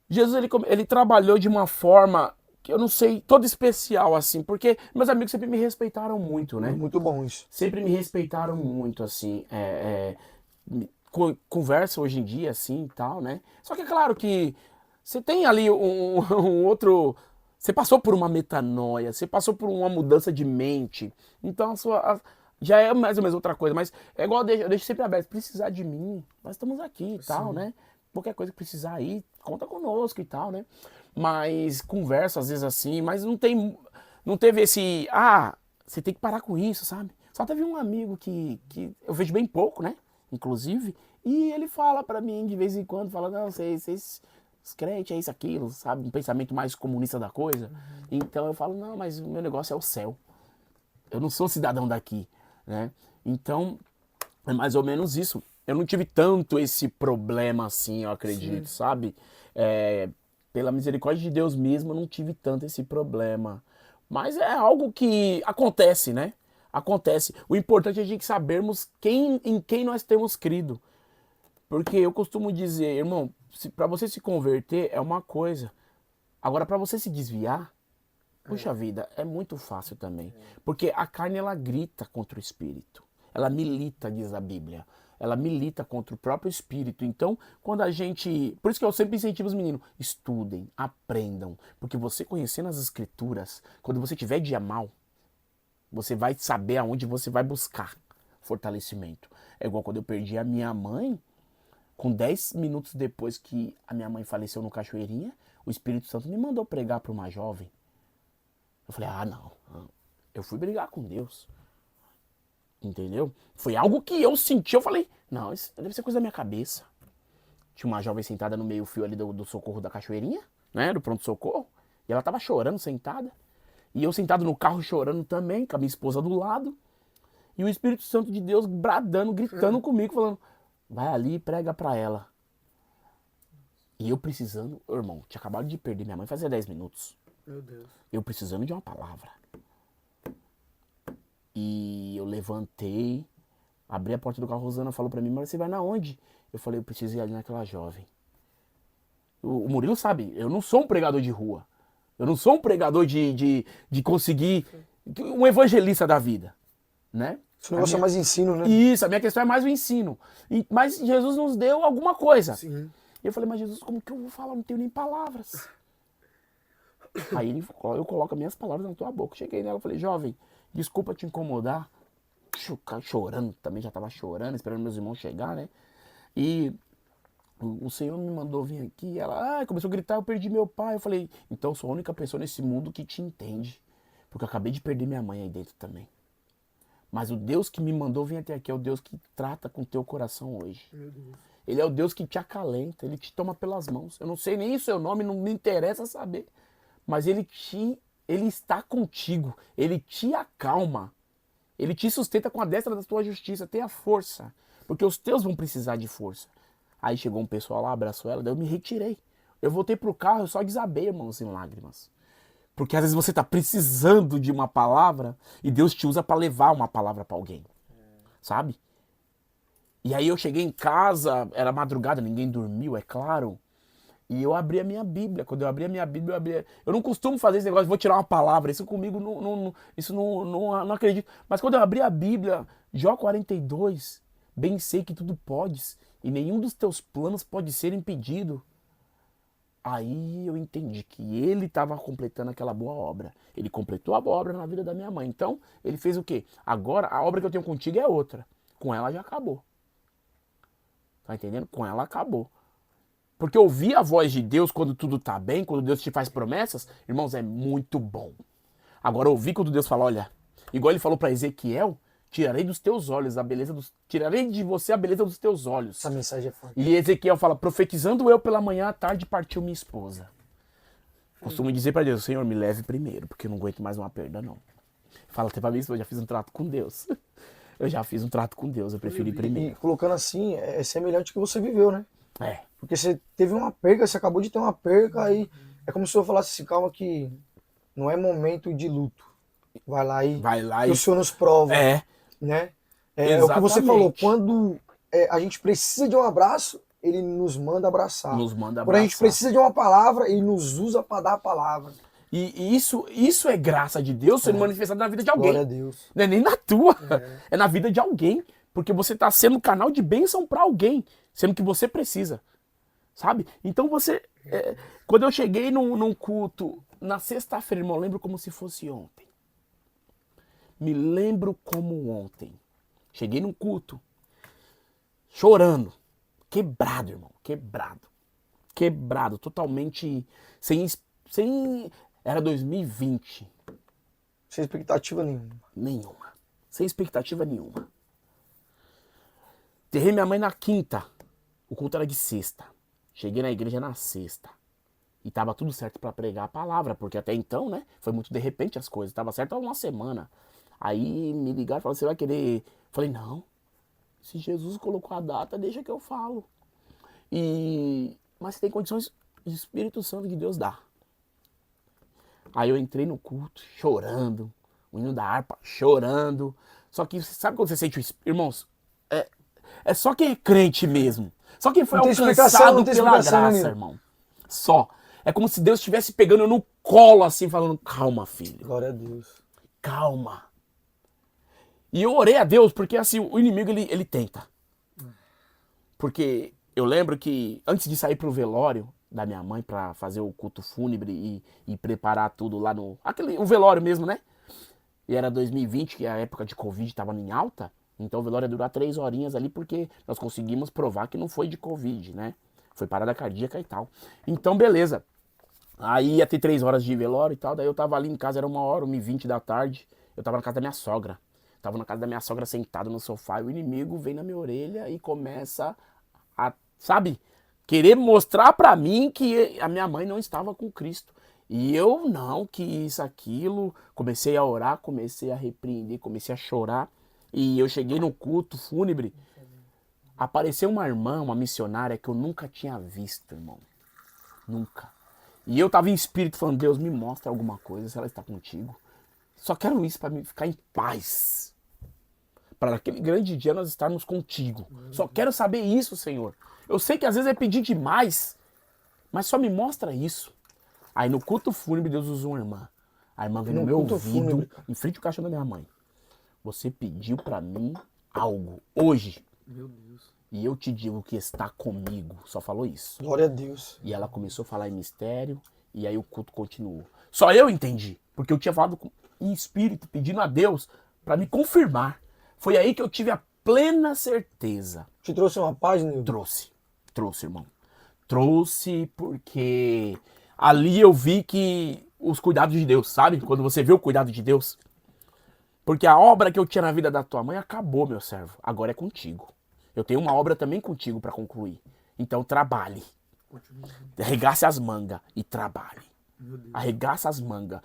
Jesus, ele trabalhou de uma forma eu não sei, todo especial, assim, porque meus amigos sempre me respeitaram muito, né? Muito bom isso. Sempre me respeitaram muito, assim, conversa hoje em dia, assim, e tal, né? Só que é claro que você tem ali um outro... Você passou por uma metanoia, você passou por uma mudança de mente, então já é mais ou menos outra coisa, mas é igual eu deixo sempre aberto, se precisar de mim, nós estamos aqui e tal, né? Qualquer coisa que precisar aí, conta conosco e tal, né? Mas conversa às vezes assim, mas não teve esse, você tem que parar com isso, sabe? Só teve um amigo que eu vejo bem pouco, né? Inclusive, e ele fala pra mim de vez em quando, fala, não, vocês os crentes é isso, aquilo, sabe? Um pensamento mais comunista da coisa. Então eu falo, não, mas o meu negócio é o céu. Eu não sou cidadão daqui, né? Então, é mais ou menos isso. Eu não tive tanto esse problema assim, eu acredito, sabe? Pela misericórdia de Deus mesmo, eu não tive tanto esse problema. Mas é algo que acontece, né? Acontece. O importante é a gente sabermos em quem nós temos crido. Porque eu costumo dizer, irmão, para você se converter é uma coisa. Agora, para você se desviar, puxa vida, é muito fácil também. Porque a carne, ela grita contra o espírito. Ela milita, diz a Bíblia. Ela milita contra o próprio espírito. Então, quando a gente... Por isso que eu sempre incentivo os meninos. Estudem, aprendam. Porque você conhecendo as escrituras, quando você tiver dia mal, você vai saber aonde você vai buscar fortalecimento. É igual quando eu perdi a minha mãe. Com 10 minutos depois que a minha mãe faleceu no Cachoeirinha, o Espírito Santo me mandou pregar para uma jovem. Eu falei, não. Eu fui brigar com Deus. Entendeu? Foi algo que eu senti. Eu falei, não, isso deve ser coisa da minha cabeça. Tinha uma jovem sentada no meio-fio ali do socorro da Cachoeirinha, né? Do pronto-socorro. E ela tava chorando, sentada. E eu sentado no carro chorando também, com a minha esposa do lado. E o Espírito Santo de Deus bradando, gritando comigo, falando... Vai ali e prega pra ela. E eu precisando... Irmão, tinha acabado de perder minha mãe fazia 10 minutos. Meu Deus. Eu precisando de uma palavra. E eu levantei, abri a porta do carro, Rosana falou pra mim, mas você vai na onde? Eu falei, eu preciso ir ali naquela jovem. O Murilo sabe, eu não sou um pregador de rua. Eu não sou um pregador de conseguir... Um evangelista da vida, né? Esse negócio é mais ensino, né? Isso, a minha questão é mais o ensino. Mas Jesus nos deu alguma coisa. Sim. E eu falei, mas Jesus, como que eu vou falar? Eu não tenho nem palavras. Aí eu coloco as minhas palavras na tua boca. Cheguei nela, falei, jovem, desculpa te incomodar. Chorando, também já tava chorando, esperando meus irmãos chegar, né? E o Senhor me mandou vir aqui. Ela começou a gritar, eu perdi meu pai. Eu falei, então eu sou a única pessoa nesse mundo que te entende. Porque eu acabei de perder minha mãe aí dentro também. Mas o Deus que me mandou vir até aqui é o Deus que trata com o teu coração hoje. Ele é o Deus que te acalenta, ele te toma pelas mãos. Eu não sei nem o seu nome, não me interessa saber. Mas ele está contigo, ele te acalma. Ele te sustenta com a destra da tua justiça, tenha força. Porque os teus vão precisar de força. Aí chegou um pessoal lá, abraçou ela, daí eu me retirei. Eu voltei pro carro, eu só desabei, irmãos, em lágrimas. Porque às vezes você está precisando de uma palavra e Deus te usa para levar uma palavra para alguém. Sabe? E aí eu cheguei em casa, era madrugada, ninguém dormiu, é claro. E eu abri a minha Bíblia. Quando eu abri a minha Bíblia, eu não costumo fazer esse negócio, vou tirar uma palavra. Isso comigo, não acredito. Mas quando eu abri a Bíblia, Jó 42, bem sei que tudo podes e nenhum dos teus planos pode ser impedido. Aí eu entendi que ele estava completando aquela boa obra. Ele completou a boa obra na vida da minha mãe. Então, ele fez o quê? Agora, a obra que eu tenho contigo é outra. Com ela já acabou. Tá entendendo? Com ela acabou. Porque ouvir a voz de Deus quando tudo tá bem, quando Deus te faz promessas, irmãos, é muito bom. Agora, ouvir quando Deus fala, olha, igual ele falou para Ezequiel, tirarei dos teus olhos a beleza dos... Tirarei de você a beleza dos teus olhos. Essa mensagem é forte. E Ezequiel fala, profetizando eu pela manhã, à tarde partiu minha esposa. Costumo dizer para Deus, Senhor, me leve primeiro, porque eu não aguento mais uma perda, não. Fala até pra mim, eu já fiz um trato com Deus. Eu já fiz um trato com Deus, eu prefiro ir primeiro. E colocando assim, é semelhante ao que você viveu, né? É. Porque você teve uma perca, você acabou de ter uma perca, aí é como se eu falasse assim, calma que não é momento de luto. Vai lá e o Senhor nos prova. Né? É o que você falou, quando a gente precisa de um abraço, ele nos manda abraçar. Nos manda abraçar. Quando a gente precisa de uma palavra, ele nos usa para dar a palavra. E isso é graça de Deus sendo manifestada na vida de alguém. Glória a Deus. Não é nem na tua, é na vida de alguém. Porque você está sendo um canal de bênção para alguém, sendo que você precisa. Sabe? Então quando eu cheguei num culto, na sexta-feira, irmão, eu lembro como se fosse ontem. Me lembro como ontem. Cheguei num culto, chorando, quebrado, irmão, quebrado, totalmente sem era 2020. Sem expectativa nenhuma. Sem expectativa nenhuma. Enterrei minha mãe na quinta, o culto era de sexta. Cheguei na igreja na sexta. E tava tudo certo pra pregar a palavra, porque até então, né, foi muito de repente as coisas. Tava certo há uma semana. Aí me ligaram e falaram, você vai querer... Falei, não, se Jesus colocou a data, deixa que eu falo. Mas tem condições, o Espírito Santo de Deus dá. Aí eu entrei no culto, chorando, o hino da harpa, chorando. Só que, sabe quando você sente o Espírito? Irmãos, é só quem é crente mesmo. Só quem foi alcançado pela graça, irmão. Só. É como se Deus estivesse pegando eu no colo assim, falando, calma, filho. Glória a Deus. Calma. E eu orei a Deus, porque assim, o inimigo, ele tenta. Porque eu lembro que antes de sair pro velório da minha mãe pra fazer o culto fúnebre e preparar tudo lá o velório mesmo, né? E era 2020, que a época de Covid tava em alta. Então o velório ia durar 3 horinhas ali, porque nós conseguimos provar que não foi de Covid, né? Foi parada cardíaca e tal. Então, beleza. Aí ia ter 3 horas de velório e tal. Daí eu tava ali em casa, era 1h, 1h20 da tarde. Eu tava na casa da minha sogra. Tava na casa da minha sogra sentado no sofá. E o inimigo vem na minha orelha e começa a, sabe, querer mostrar pra mim que a minha mãe não estava com Cristo. E eu não, que isso, aquilo. Comecei a orar, comecei a repreender, comecei a chorar. E eu cheguei no culto fúnebre. Apareceu uma irmã, uma missionária que eu nunca tinha visto, irmão. Nunca. E eu tava em espírito falando, Deus, me mostra alguma coisa, se ela está contigo. Só quero isso para me ficar em paz. Para naquele grande dia nós estarmos contigo. Só quero saber isso, Senhor. Eu sei que às vezes é pedir demais, mas só me mostra isso. Aí no culto fúnebre Deus usou uma irmã. A irmã veio no meu ouvido, em frente ao caixão da minha mãe. Você pediu para mim algo hoje. Meu Deus. E eu te digo que está comigo. Só falou isso. Glória a Deus. E ela começou a falar em mistério. E aí o culto continuou. Só eu entendi. Porque eu tinha falado em espírito, pedindo a Deus para me confirmar. Foi aí que eu tive a plena certeza. Te trouxe uma paz, Nildo? Trouxe, irmão. Trouxe porque ali eu vi que os cuidados de Deus, sabe? Quando você vê o cuidado de Deus. Porque a obra que eu tinha na vida da tua mãe acabou, meu servo. Agora é contigo. Eu tenho uma obra também contigo para concluir. Então trabalhe. Arregace as mangas e trabalhe. Arregace as mangas.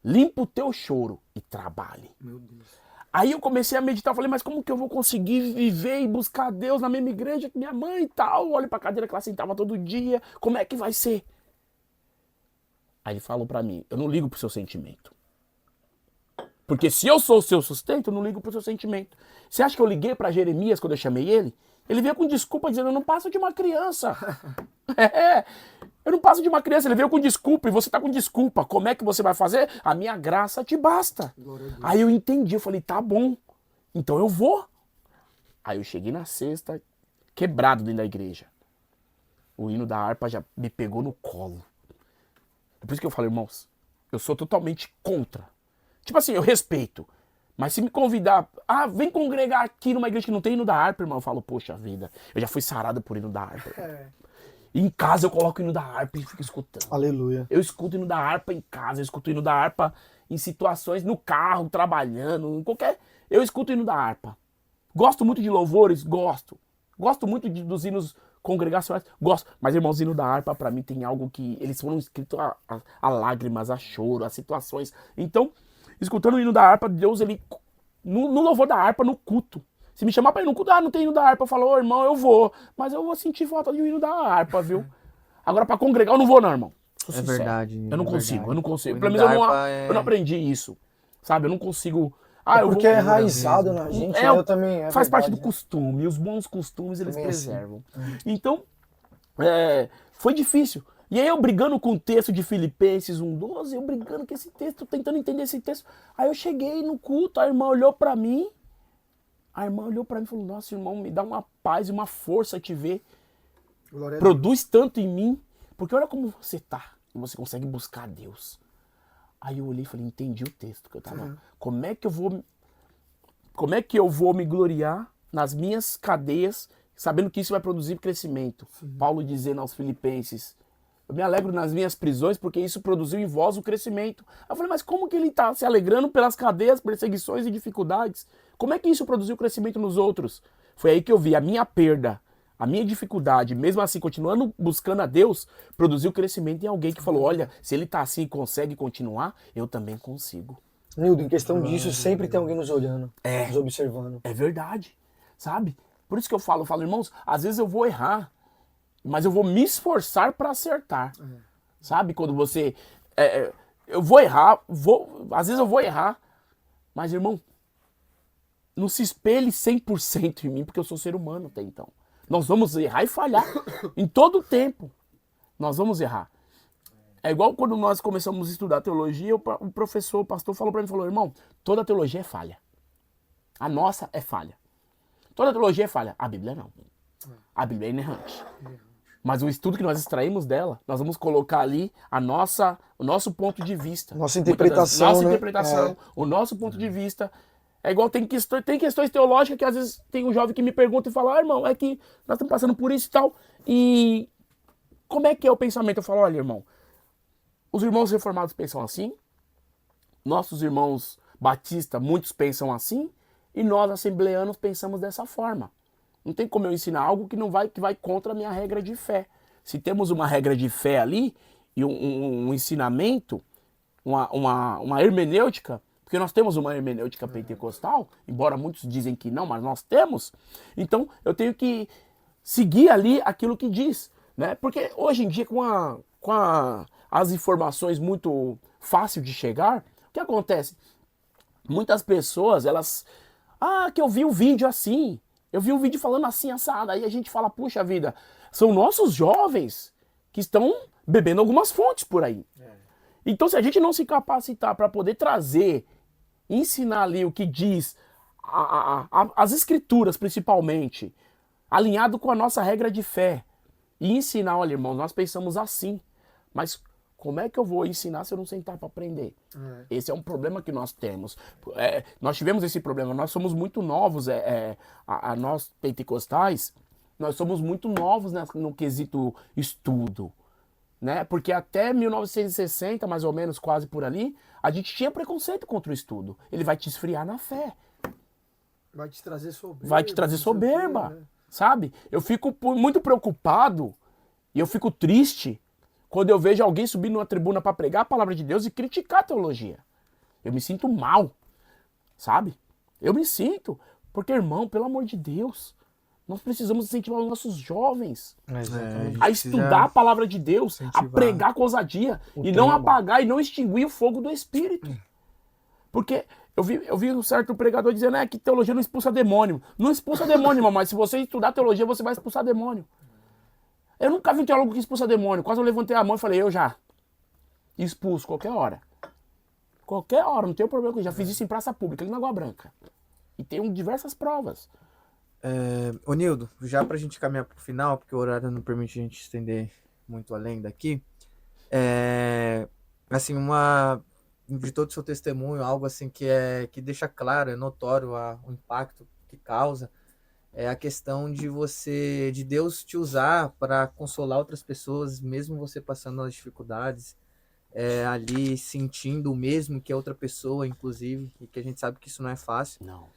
Limpa o teu choro e trabalhe. Meu Deus. Aí eu comecei a meditar, falei, mas como que eu vou conseguir viver e buscar Deus na mesma igreja que minha mãe e tal? Olho pra cadeira que ela sentava todo dia, como é que vai ser? Aí ele falou pra mim, eu não ligo pro seu sentimento. Porque se eu sou o seu sustento, eu não ligo pro seu sentimento. Você acha que eu liguei pra Jeremias quando eu chamei ele? Ele veio com desculpa dizendo, eu não passo de uma criança. Eu não passo de uma criança. Ele veio com desculpa e você tá com desculpa. Como é que você vai fazer? A minha graça te basta. Aí eu entendi, eu falei, tá bom, então eu vou. Aí eu cheguei na sexta, quebrado dentro da igreja. O hino da harpa já me pegou no colo. É por isso que eu falo, irmãos, eu sou totalmente contra. Tipo assim, eu respeito. Mas se me convidar, vem congregar aqui numa igreja que não tem hino da harpa, irmão, eu falo, poxa vida, eu já fui sarado por hino da harpa. E em casa eu coloco o hino da harpa e fico escutando. Aleluia. Eu escuto o hino da harpa em casa, eu escuto o hino da harpa em situações, no carro, trabalhando, em qualquer... Eu escuto o hino da harpa. Gosto muito de louvores? Gosto. Gosto muito dos hinos congregacionais? Gosto. Mas, irmãos, o hino da harpa, pra mim, tem algo que... Eles foram escritos a lágrimas, a choro, a situações. Então, escutando o hino da harpa, Deus, ele... No louvor da harpa, no culto. Se me chamar pra ir no culto, não tem hino da harpa. Eu falo, irmão, eu vou. Mas eu vou sentir falta de um hino da harpa, viu? Agora, pra congregar, eu não vou, não, irmão. É verdade. Eu não consigo, eu não consigo. O Pelo hino menos da eu não aprendi isso. Sabe, eu não consigo... Porque é enraizado na gente, eu também... Faz parte do costume. E os bons costumes, eles preservam. Então, foi difícil. E aí eu brigando com o texto de Filipenses 1:12, eu brigando com esse texto, tentando entender esse texto. Aí eu cheguei no culto, a irmã olhou pra mim. A irmã olhou pra mim e falou, nossa, irmão, me dá uma paz e uma força te ver. Glória a Produz tanto em mim. Porque olha como você tá. E você consegue buscar Deus. Aí eu olhei e falei, entendi o texto que eu tava. Uhum. Como é que eu vou me gloriar nas minhas cadeias, sabendo que isso vai produzir crescimento? Paulo dizendo aos Filipenses, eu me alegro nas minhas prisões porque isso produziu em vós o crescimento. Aí eu falei, mas como que ele está se alegrando pelas cadeias, perseguições e dificuldades? Como é que isso produziu crescimento nos outros? Foi aí que eu vi a minha perda, a minha dificuldade, mesmo assim continuando buscando a Deus, produziu crescimento em alguém que falou, olha, se ele está assim e consegue continuar, eu também consigo. Nildo, em questão disso, sempre tem alguém nos olhando, nos observando. É verdade, sabe? Por isso que eu falo, irmãos, às vezes eu vou errar, mas eu vou me esforçar para acertar. Sabe? Quando você... eu vou errar, às vezes eu vou errar, mas, irmão, não se espelhe 100% em mim, porque eu sou ser humano até então. Nós vamos errar e falhar em todo o tempo. Nós vamos errar. É igual quando nós começamos a estudar teologia, o professor, o pastor falou para mim, falou, irmão, toda teologia é falha. A nossa é falha. Toda teologia é falha. A Bíblia não. A Bíblia é inerrante. Mas o estudo que nós extraímos dela, nós vamos colocar ali o nosso ponto de vista. Nossa interpretação, Nossa né? interpretação, o nosso ponto de vista. É igual tem questões teológicas que às vezes tem um jovem que me pergunta e fala, irmão, é que nós estamos passando por isso e tal. E como é que é o pensamento? Eu falo, olha, irmão, os irmãos reformados pensam assim, nossos irmãos batistas, muitos pensam assim, e nós, assembleanos, pensamos dessa forma. Não tem como eu ensinar algo que vai contra a minha regra de fé. Se temos uma regra de fé ali, e um ensinamento, uma hermenêutica, porque nós temos uma hermenêutica pentecostal, embora muitos dizem que não, mas nós temos, então eu tenho que seguir ali aquilo que diz. Né? Porque hoje em dia, as informações muito fácil de chegar, o que acontece? Muitas pessoas, elas... que eu vi um vídeo assim, eu vi um vídeo falando assim, assado, aí a gente fala, puxa vida, são nossos jovens que estão bebendo algumas fontes por aí. Então se a gente não se capacitar para poder trazer, ensinar ali o que diz, as escrituras principalmente, alinhado com a nossa regra de fé, e ensinar, olha irmão, nós pensamos assim, mas como é que eu vou ensinar se eu não sentar para aprender? Esse é um problema que nós temos. Nós tivemos esse problema, nós somos muito novos, nós pentecostais, nós somos muito novos no quesito estudo. Né? Porque até 1960, mais ou menos, quase por ali, a gente tinha preconceito contra o estudo. Ele vai te esfriar na fé. Vai te trazer soberba. Vai te trazer soberba, né? sabe? Eu fico muito preocupado e eu fico triste quando eu vejo alguém subir numa tribuna para pregar a palavra de Deus e criticar a teologia. Eu me sinto mal, sabe? Eu me sinto. Porque, irmão, pelo amor de Deus, nós precisamos incentivar os nossos jovens a estudar a palavra de Deus, a pregar com ousadia e não apagar e não extinguir o fogo do Espírito. Porque eu vi um certo pregador dizendo que teologia não expulsa demônio. Não expulsa demônio, mas se você estudar teologia, você vai expulsar demônio. Eu nunca vi um teólogo que expulsa demônio. Quase eu levantei a mão e falei, eu já expulso qualquer hora. Qualquer hora, não tem problema. Eu já fiz isso em praça pública, ali na Água Branca. E tenho diversas provas. Ô Nildo, já pra gente caminhar pro final, porque o horário não permite a gente estender muito além daqui, assim, de todo o seu testemunho, algo assim que deixa claro, é notório o impacto que causa, é a questão de Deus te usar para consolar outras pessoas, mesmo você passando as dificuldades, ali sentindo o mesmo que a outra pessoa, inclusive, e que a gente sabe que isso não é fácil. Não.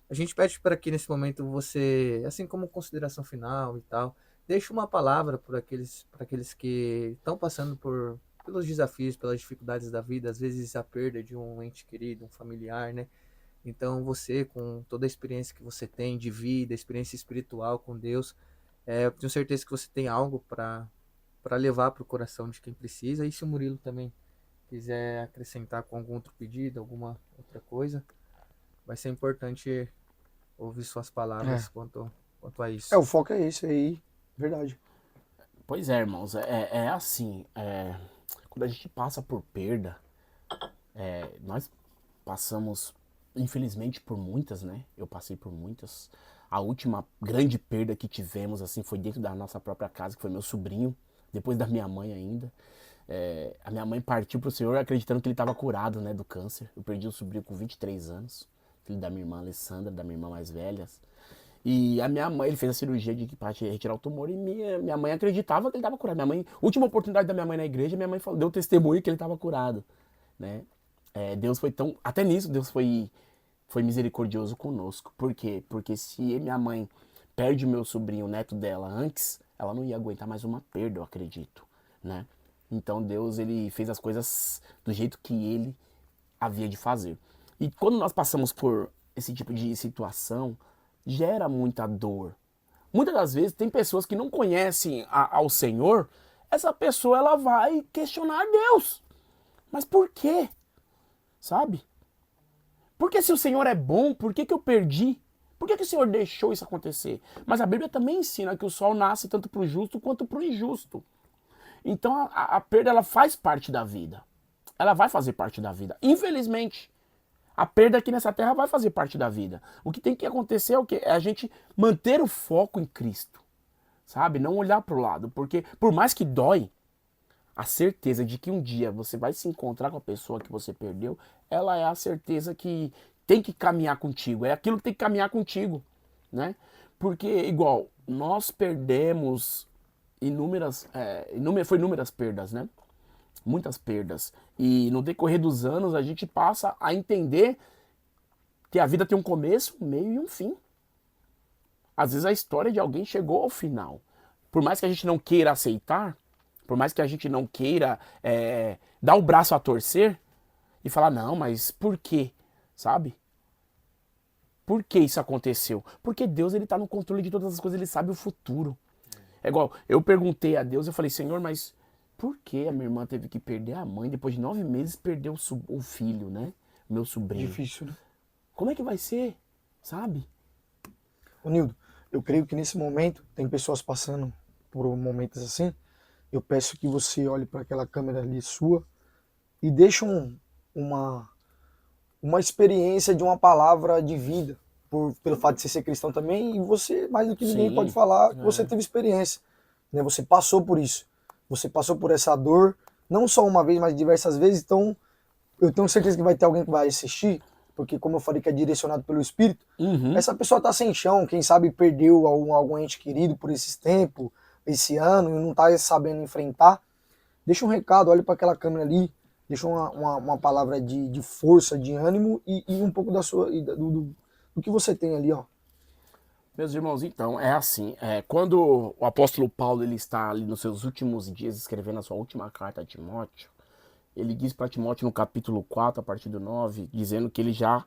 A gente pede para que nesse momento você, assim como consideração final e tal, deixe uma palavra para aqueles que estão passando pelos desafios, pelas dificuldades da vida, às vezes a perda de um ente querido, um familiar, né? Então você, com toda a experiência que você tem de vida, experiência espiritual com Deus, eu tenho certeza que você tem algo para levar para o coração de quem precisa. E se o Murilo também quiser acrescentar com algum outro pedido, alguma outra coisa, vai ser importante ouvir suas palavras quanto a isso. O foco é esse aí, verdade. Pois é, irmãos, é assim, quando a gente passa por perda, nós passamos, infelizmente, por muitas, né? Eu passei por muitas. A última grande perda que tivemos, assim, foi dentro da nossa própria casa, que foi meu sobrinho, depois da minha mãe ainda. A minha mãe partiu pro Senhor acreditando que ele estava curado, né, do câncer. Eu perdi o sobrinho com 23 anos, filho da minha irmã Alessandra, da minha irmã mais velha. E a minha mãe, ele fez a cirurgia para retirar o tumor e minha mãe acreditava que ele estava curado. Minha mãe, última oportunidade da minha mãe na igreja, minha mãe falou, deu testemunho que ele estava curado, né? Deus foi tão, até nisso Deus foi misericordioso conosco. Por quê? Porque se minha mãe perde o meu sobrinho, o neto dela, antes, ela não ia aguentar mais uma perda, eu acredito, né? Então Deus, ele fez as coisas do jeito que ele havia de fazer. E quando nós passamos por esse tipo de situação, gera muita dor. Muitas das vezes tem pessoas que não conhecem ao Senhor, essa pessoa ela vai questionar Deus. Mas por quê? Sabe? Porque se o Senhor é bom, por que eu perdi? Por que o Senhor deixou isso acontecer? Mas a Bíblia também ensina que o sol nasce tanto para o justo quanto para o injusto. Então a perda ela faz parte da vida. Ela vai fazer parte da vida. Infelizmente, a perda aqui nessa terra vai fazer parte da vida. O que tem que acontecer é o quê? É a gente manter o foco em Cristo. Sabe? Não olhar para o lado. Porque por mais que dói, a certeza de que um dia você vai se encontrar com a pessoa que você perdeu, ela é a certeza que tem que caminhar contigo. É aquilo que tem que caminhar contigo, né? Porque, igual, nós perdemos foi inúmeras perdas, né? Muitas perdas. E no decorrer dos anos, a gente passa a entender que a vida tem um começo, um meio e um fim. Às vezes a história de alguém chegou ao final. Por mais que a gente não queira aceitar, por mais que a gente não queira dar o braço a torcer e falar, não, mas por quê? Sabe? Por que isso aconteceu? Porque Deus ele tá no controle de todas as coisas, ele sabe o futuro. É igual, eu perguntei a Deus, eu falei, Senhor, mas por que a minha irmã teve que perder a mãe, depois de 9 meses perdeu o filho, né? Meu sobrinho. Difícil, né? Como é que vai ser? Sabe? Ô, Nildo, eu creio que nesse momento tem pessoas passando por momentos assim. Eu peço que você olhe para aquela câmera ali sua e deixe uma experiência de uma palavra de vida, pelo fato de você ser cristão também, e você, mais do que ninguém, Sim, pode falar que você teve experiência, né? Você passou por isso, você passou por essa dor, não só uma vez, mas diversas vezes. Então eu tenho certeza que vai ter alguém que vai assistir, porque como eu falei que é direcionado pelo Espírito, essa pessoa tá sem chão, quem sabe perdeu algum ente querido por esses tempos, esse ano, e não tá sabendo enfrentar. Deixa um recado, olha para aquela câmera ali, deixa uma palavra de força, de ânimo e um pouco da sua, do que você tem ali, ó. Meus irmãos, então, é assim, quando o apóstolo Paulo ele está ali nos seus últimos dias escrevendo a sua última carta a Timóteo, ele diz para Timóteo no capítulo 4, a partir do 9, dizendo que ele já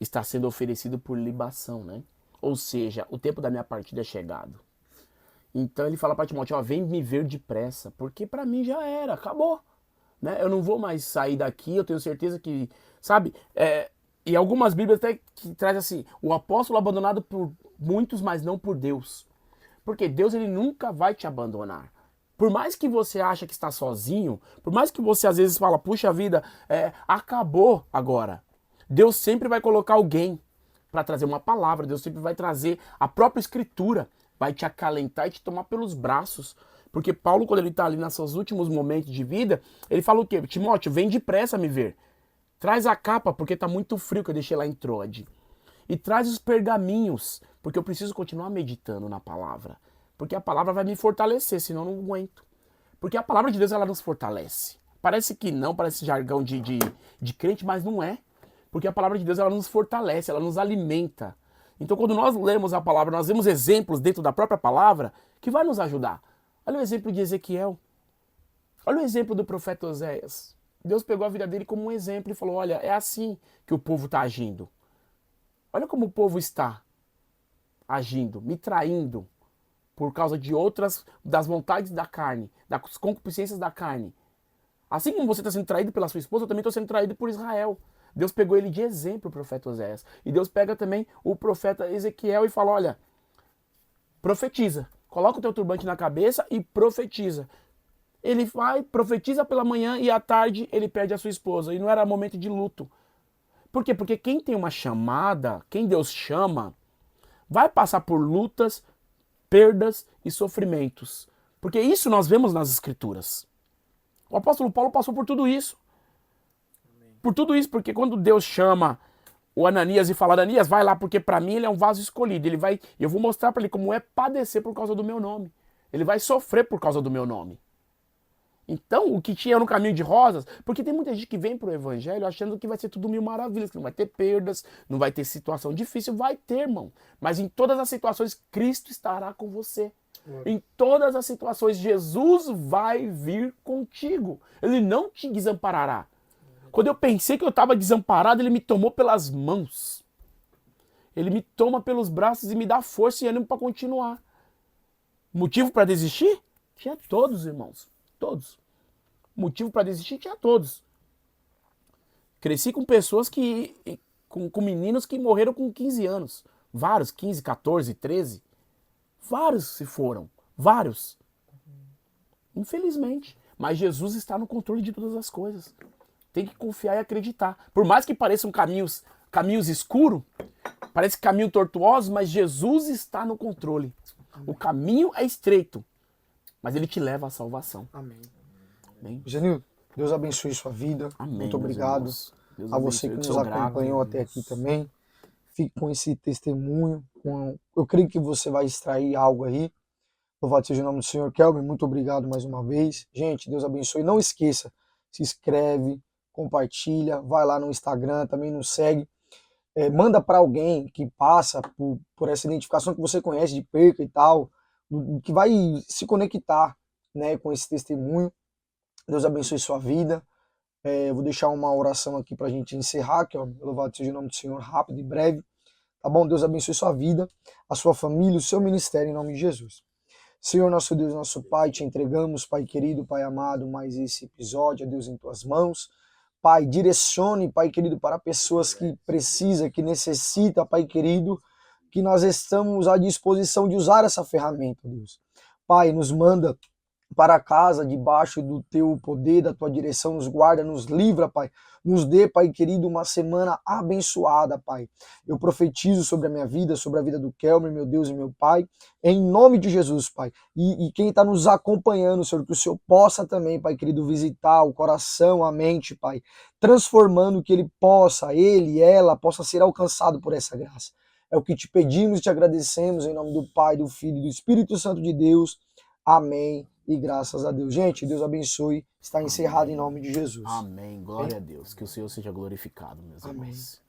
está sendo oferecido por libação, né? Ou seja, o tempo da minha partida é chegado. Então ele fala para Timóteo, ó, vem me ver depressa, porque para mim já era, acabou. Né? Eu não vou mais sair daqui, eu tenho certeza que, sabe? E algumas Bíblias até que traz assim, o apóstolo abandonado por muitos, mas não por Deus. Porque Deus ele nunca vai te abandonar. Por mais que você ache que está sozinho, por mais que você às vezes fala, puxa vida, acabou agora. Deus sempre vai colocar alguém para trazer uma palavra, Deus sempre vai trazer a própria escritura, vai te acalentar e te tomar pelos braços. Porque Paulo, quando ele está ali nos seus últimos momentos de vida, ele fala o quê? Timóteo, vem depressa me ver. Traz a capa, porque está muito frio que eu deixei lá em Troade. E traz os pergaminhos, porque eu preciso continuar meditando na palavra. Porque a palavra vai me fortalecer, senão eu não aguento. Porque a palavra de Deus, ela nos fortalece. Parece que não, parece jargão de crente, mas não é. Porque a palavra de Deus, ela nos fortalece, ela nos alimenta. Então, quando nós lemos a palavra, nós vemos exemplos dentro da própria palavra que vai nos ajudar. Olha o exemplo de Ezequiel. Olha o exemplo do profeta Oséias. Deus pegou a vida dele como um exemplo e falou, olha, é assim que o povo está agindo. Olha como o povo está agindo, me traindo por causa de outras, das vontades da carne, das concupiscências da carne. Assim como você está sendo traído pela sua esposa, eu também estou sendo traído por Israel. Deus pegou ele de exemplo, o profeta Oséias. E Deus pega também o profeta Ezequiel e fala, olha, profetiza. Coloca o teu turbante na cabeça e profetiza. Ele vai, profetiza pela manhã e à tarde ele perde a sua esposa. E não era momento de luto. Por quê? Porque quem tem uma chamada, quem Deus chama, vai passar por lutas, perdas e sofrimentos. Porque isso nós vemos nas Escrituras. O apóstolo Paulo passou por tudo isso. Por tudo isso, porque quando Deus chama o Ananias e fala, Ananias, vai lá, porque para mim ele é um vaso escolhido. Eu vou mostrar para ele como é padecer por causa do meu nome. Ele vai sofrer por causa do meu nome. Então, o que tinha no caminho de rosas, porque tem muita gente que vem pro evangelho achando que vai ser tudo mil maravilhas, que não vai ter perdas, não vai ter situação difícil, vai ter, irmão. Mas em todas as situações, Cristo estará com você. Em todas as situações, Jesus vai vir contigo. Ele não te desamparará. Quando eu pensei que eu estava desamparado, ele me tomou pelas mãos. Ele me toma pelos braços e me dá força e ânimo para continuar. Motivo para desistir? Tinha todos, irmãos. Todos. Motivo para desistir? Tinha todos. Cresci com pessoas que... Com meninos que morreram com 15 anos. Vários, 15, 14, 13. Vários se foram. Vários. Infelizmente. Mas Jesus está no controle de todas as coisas. Tem que confiar e acreditar. Por mais que pareçam caminhos escuros, parece caminho tortuoso, mas Jesus está no controle. O caminho é estreito, mas ele te leva à salvação. Amém. Amém. Zenildo, Deus abençoe sua vida. Amém, muito obrigado Deus a você que nos acompanhou até aqui também. Fique com esse testemunho. Eu creio que você vai extrair algo aí. Louvado seja o nome do Senhor. Kelvin, muito obrigado mais uma vez. Gente, Deus abençoe. Não esqueça, se inscreve, compartilha, vai lá no Instagram, também nos segue. Manda para alguém que passa por essa identificação que você conhece de perca e tal, que vai se conectar, né, com esse testemunho. Deus abençoe sua vida. Eu vou deixar uma oração aqui para a gente encerrar, que louvado seja o nome do Senhor, rápido e breve. Tá bom? Deus abençoe sua vida, a sua família, o seu ministério, em nome de Jesus. Senhor, nosso Deus, nosso Pai, te entregamos, Pai querido, Pai amado, mais esse episódio, Deus, em tuas mãos. Pai, direcione, Pai querido, para pessoas que precisam, que necessitam, Pai querido, que nós estamos à disposição de usar essa ferramenta, Deus. Pai, nos manda para casa, debaixo do teu poder, da tua direção, nos guarda, nos livra, Pai. Nos dê, Pai querido, uma semana abençoada, Pai. Eu profetizo sobre a minha vida, sobre a vida do Kelmer, meu Deus e meu Pai, em nome de Jesus, Pai. E quem está nos acompanhando, Senhor, que o Senhor possa também, Pai querido, visitar o coração, a mente, Pai, transformando que ele possa, ele, ela, possa ser alcançado por essa graça. É o que te pedimos e te agradecemos, em nome do Pai, do Filho e do Espírito Santo de Deus. Amém. E graças a Deus. Gente, Deus abençoe. Está encerrado em nome de Jesus. Amém. Glória a Deus. Que o Senhor seja glorificado, meus irmãos.